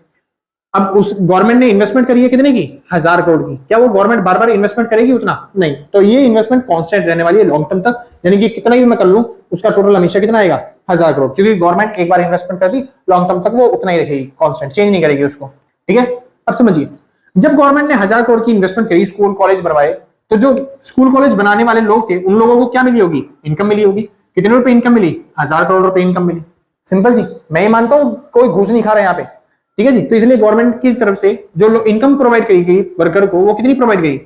अब उस गवर्नमेंट ने इन्वेस्टमेंट करी है कितने की? 1000 करोड़ की। क्या वो गवर्नमेंट बार बार इन्वेस्टमेंट करेगी उतना? नहीं। तो ये इन्वेस्टमेंट कांस्टेंट रहने वाली है लॉन्ग टर्म तक, यानी कि कितना भी मैं कर लूं उसका टोटल हमेशा कितना आएगा? 1000 करोड़, क्योंकि गवर्नमेंट एक बार इन्वेस्टमेंट कर दी लॉन्ग टर्म तक वो उतना ही रखेगी, कांस्टेंट, चेंज नहीं करेगी उसको, ठीक है। अब समझिए, जब गवर्नमेंट ने 1000 करोड़ की इन्वेस्टमेंट करी, स्कूल कॉलेज बनवाए, तो जो स्कूल कॉलेज बनाने वाले लोग थे उन लोगों को क्या मिली होगी? इनकम मिली होगी। कितने रुपए इनकम मिली? 1000 करोड़ रुपए इनकम मिली। सिंपल जी। मैं ये मानता हूं कोई घूस नहीं खा रहा है यहाँ पे, ठीक है जी। तो इसलिए गवर्नमेंट की तरफ से जो इनकम प्रोवाइड करी गई वर्कर को, वो कितनी प्रोवाइड गई?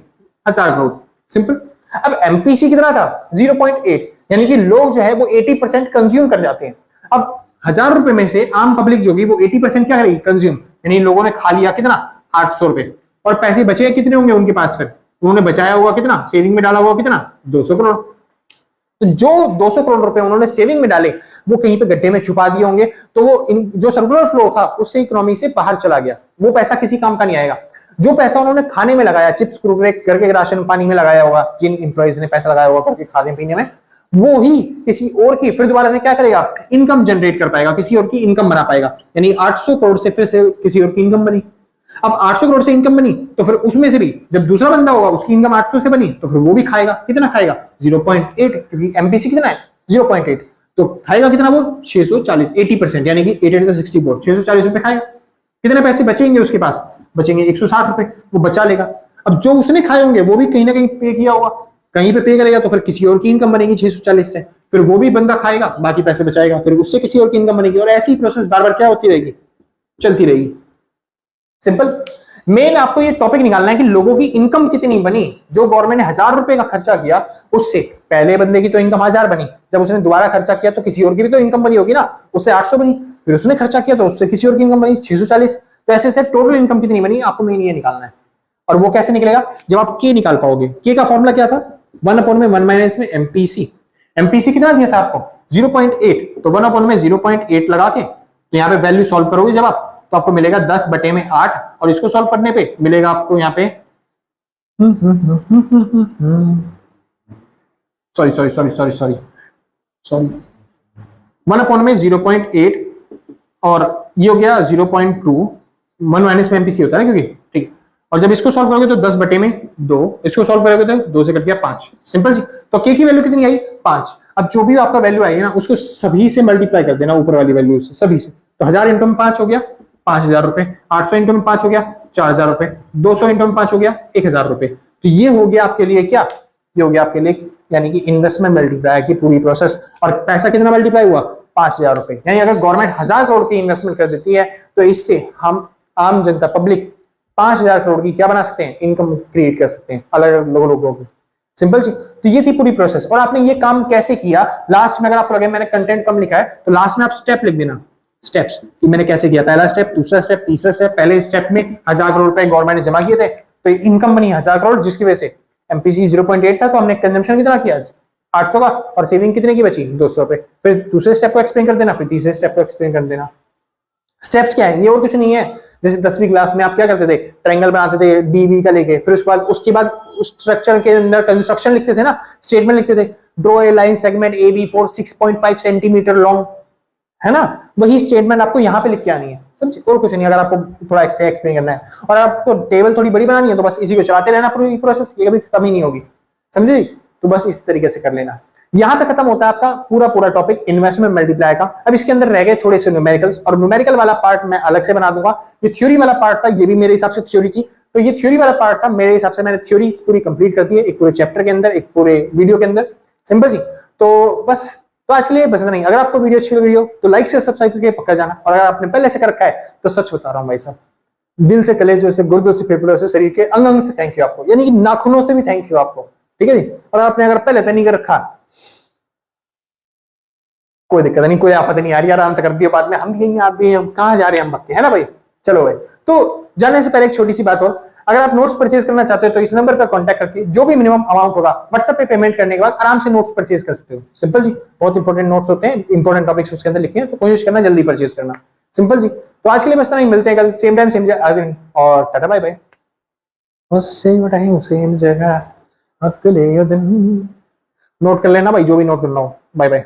1000 करोड़। सिंपल। अब एमपीसी कितना था? 0.8, यानी कि लोग जो है वो 80% कंज्यूम कर जाते हैं। अब 1000 रुपए में से आम पब्लिक जो भी वो 80% क्या करेगी? कंज्यूम, यानी लोगों ने खा लिया कितना? 800 रुपए, और पैसे बचे कितने होंगे उनके पास? फिर उन्होंने बचाया हुआ कितना? सेविंग में डाला हुआ कितना? 200 करोड़। तो जो 200 करोड़ रुपए उन्होंने सेविंग में डाले वो कहीं पे गड्ढे में छुपा दिए होंगे, तो वो जो सर्कुलर फ्लो था उससे इकोनॉमी से बाहर चला गया, वो पैसा किसी काम का नहीं आएगा। जो पैसा उन्होंने खाने में लगाया, चिप्स कुरकुरे घर के राशन पानी में लगाया होगा, जिन इंप्लॉइज ने पैसा लगाया होगा करके खाने पीने में, वो ही किसी और की फिर दोबारा से क्या करेगा? इनकम जनरेट कर पाएगा, किसी और की इनकम बना पाएगा। यानी 800 करोड़ से फिर से किसी और की इनकम बनी। अब 800 करोड़ से इनकम बनी तो फिर उसमें से भी जब दूसरा बंदा होगा उसकी इनकम 800 से बनी तो फिर वो भी खाएगा। कितना खाएगा? 0.8, क्योंकि एमपीसी कितना है? 0.8, तो खाएगा कितना वो? 640, 80%, यानी कि 8 × 64, 640 रुपए खाएगा। कितने पैसे बचेंगे उसके पास? बचेंगे 160 रुपए, वो बचा लेगा। अब जो उसने खाए होंगे वो भी कहीं ना कहीं पे किया होगा, कहीं पे पे करेगा, तो फिर किसी और की इनकम बनेगी 640 से, फिर वो भी बंदा खाएगा, बाकी पैसे बचाएगा, फिर उससे किसी और की इनकम बनेगी, और ऐसी प्रोसेस बार बार क्या होती रहेगी? चलती रहेगी। सिंपल। मेन आपको ये टॉपिक निकालना है कि लोगों की इनकम कितनी बनी। जो गवर्नमेंट ने 1000 रुपए का खर्चा किया उससे पहले बंदे की तो इनकम 1000 बनी, जब उसने दोबारा खर्चा किया तो किसी और की भी तो इनकम बनी होगी ना, उससे 800 बनी, फिर उसने खर्चा किया तो उससे किसी और की इनकम बनी 640। तो ऐसे से टोटल इनकम कितनी बनी आपको मेन ये निकालना है। और वो कैसे निकलेगा? जब आप के निकाल पाओगे। के का फॉर्मूला क्या था? 1/1 माइनस में एमपीसी। एमपीसी कितना दिया था आपको? 0.8, तो 1/में 0.8 लगा के तो यहाँ पे वैल्यू सॉल्व करोगे जब आप, तो आपको मिलेगा 10/8, और इसको सॉल्व करने पे मिलेगा आपको यहाँ पे सॉरी 1/में 0.8 और ये हो गया 0.2, 1 माइनस में एमपीसी होता है ना, क्योंकि ठीक है। और जब इसको सॉल्व करोगे तो 10/2, इसको सॉल्व करोगे तो 2 से कट गया 5। सिंपल जी। तो के की वैल्यू कितनी आई? 5। अब जो भी आपका वैल्यू आई है ना उसको सभी से मल्टीप्लाई कर देना, ऊपर वाली वैल्यू से सभी से। तो 1000 इंटू में 5 हो गया 5000 रुपए, 800 इंटू में 5 हो गया 4000 रुपए, 200 इंटू में 5 हो गया 1000 रुपए। तो ये हो गया आपके लिए क्या? ये हो गया आपके लिए यानी कि इन्वेस्टमेंट मल्टीप्लाई की पूरी प्रोसेस। और पैसा कितना मल्टीप्लाई हुआ? 5000 रुपए। यानी अगर गवर्नमेंट 1000 करोड़ की इन्वेस्टमेंट कर देती है तो इससे हम आम जनता पब्लिक 5,000 करोड़ की क्या बना सकते हैं, इनकम क्रिएट कर सकते हैं अलग अलग लोगों को। सिंपल जी। तो ये थी पूरी प्रोसेस। और आपने ये काम कैसे किया, लास्ट में अगर आपको लगे मैंने कंटेंट कम लिखा है तो लास्ट में आप स्टेप लिख देना, स्टेप्स कि मैंने कैसे किया, पहला स्टेप, दूसरा स्टेप, तीसरा स्टेप। पहले स्टेप में 1,000 करोड़ रुपए गवर्नमेंट ने जमा किए थे तो इनकम बनी 1,000 करोड़, जिसकी वजह से एमपीसी 0.8 था तो हमने कंजम्पशन कितना किया, 800 का, और सेविंग कितने की बची, 200 रुपए। फिर दूसरे स्टेप को एक्सप्लेन कर देना, फिर तीसरे स्टेप को एक्सप्लेन कर देना। स्टेप्स क्या है, ये और कुछ नहीं है। जैसे 10वीं क्लास में आप क्या करते थे, ट्रायंगल बनाते थे डीबी का लेके, फिर उसके बाद उस स्ट्रक्चर के अंदर कंस्ट्रक्शन लिखते थे ना, स्टेटमेंट लिखते थे, draw a line segment A B for 6.5 centimetre long, है ना। वही स्टेटमेंट आपको यहाँ पे लिख के आनी है, समझे, और कुछ नहीं। अगर आपको थोड़ा ऐसे एक्सप्लेन करना है और आपको टेबल थोड़ी बड़ी बनानी है तो बस इसी को चलाते रहना पूरी प्रोसेस, ये कभी खत्म ही नहीं होगी, समझे। तो बस इस तरीके से कर लेना। यहां पे खत्म होता है आपका पूरा टॉपिक इन्वेस्टमेंट मल्टीप्लाई का। अब इसके अंदर रह गए थोड़े से न्यूमेरिकल्स, और न्यूमेरिकल वाला पार्ट मैं अलग से बना दूंगा। ये थ्योरी वाला पार्ट था, ये भी मेरे हिसाब से थ्योरी थी, तो ये थ्योरी वाला पार्ट था मेरे हिसाब से। मैंने थ्योरी पूरी कंप्लीट कर दी है एक पूरे चैप्टर के अंदर, एक पूरे वीडियो के अंदर। सिंपल जी। तो बस, तो आज के लिए बस इतना ही। अगर आपको वीडियो अच्छी लगी हो तो लाइक से सब्सक्राइब करके पक्का जाना, और अगर आपने पहले से कर रखा है तो सच बता रहा हूं भाई साहब, दिल से, कलेजों से, गुर्दों से, फेफड़ों से, शरीर के अंग अंग से थैंक यू आपको, यानी कि नाखूनों से भी थैंक यू आपको, ठीक है जी। और आपने अगर पहले नहीं कर रखा, कोई दिक्कत नहीं, कोई आफत नहीं आ रही, आराम से कर दिया, बाद में हम भी यहीं आप भी हम कहां जा रहे हैं हम भक्के, है ना भाई। चलो भाई, तो जाने से पहले एक छोटी सी बात और, अगर आप नोट्स परचेज करना चाहते हो तो इस नंबर पर कांटेक्ट करके जो भी मिनिमम अमाउंट होगा व्हाट्सएप पे पेमेंट करने के बाद आराम से नोट्स परचेज कर सकते हो। सिंपल जी। बहुत इंपॉर्टेंट नोट्स होते हैं, इंपॉर्टेंट टॉपिक्स उसके अंदर लिखे हैं, तो कोशिश करना जल्दी परचेज करना। सिंपल जी। तो आज के लिए बस इतना ही, मिलते हैं कल सेम टाइम सेम जगह, और tata bye bye. Same time same जगह, अगले दिन। नोट कर लेना भाई, जो भी नोट करना हो। Bye bye.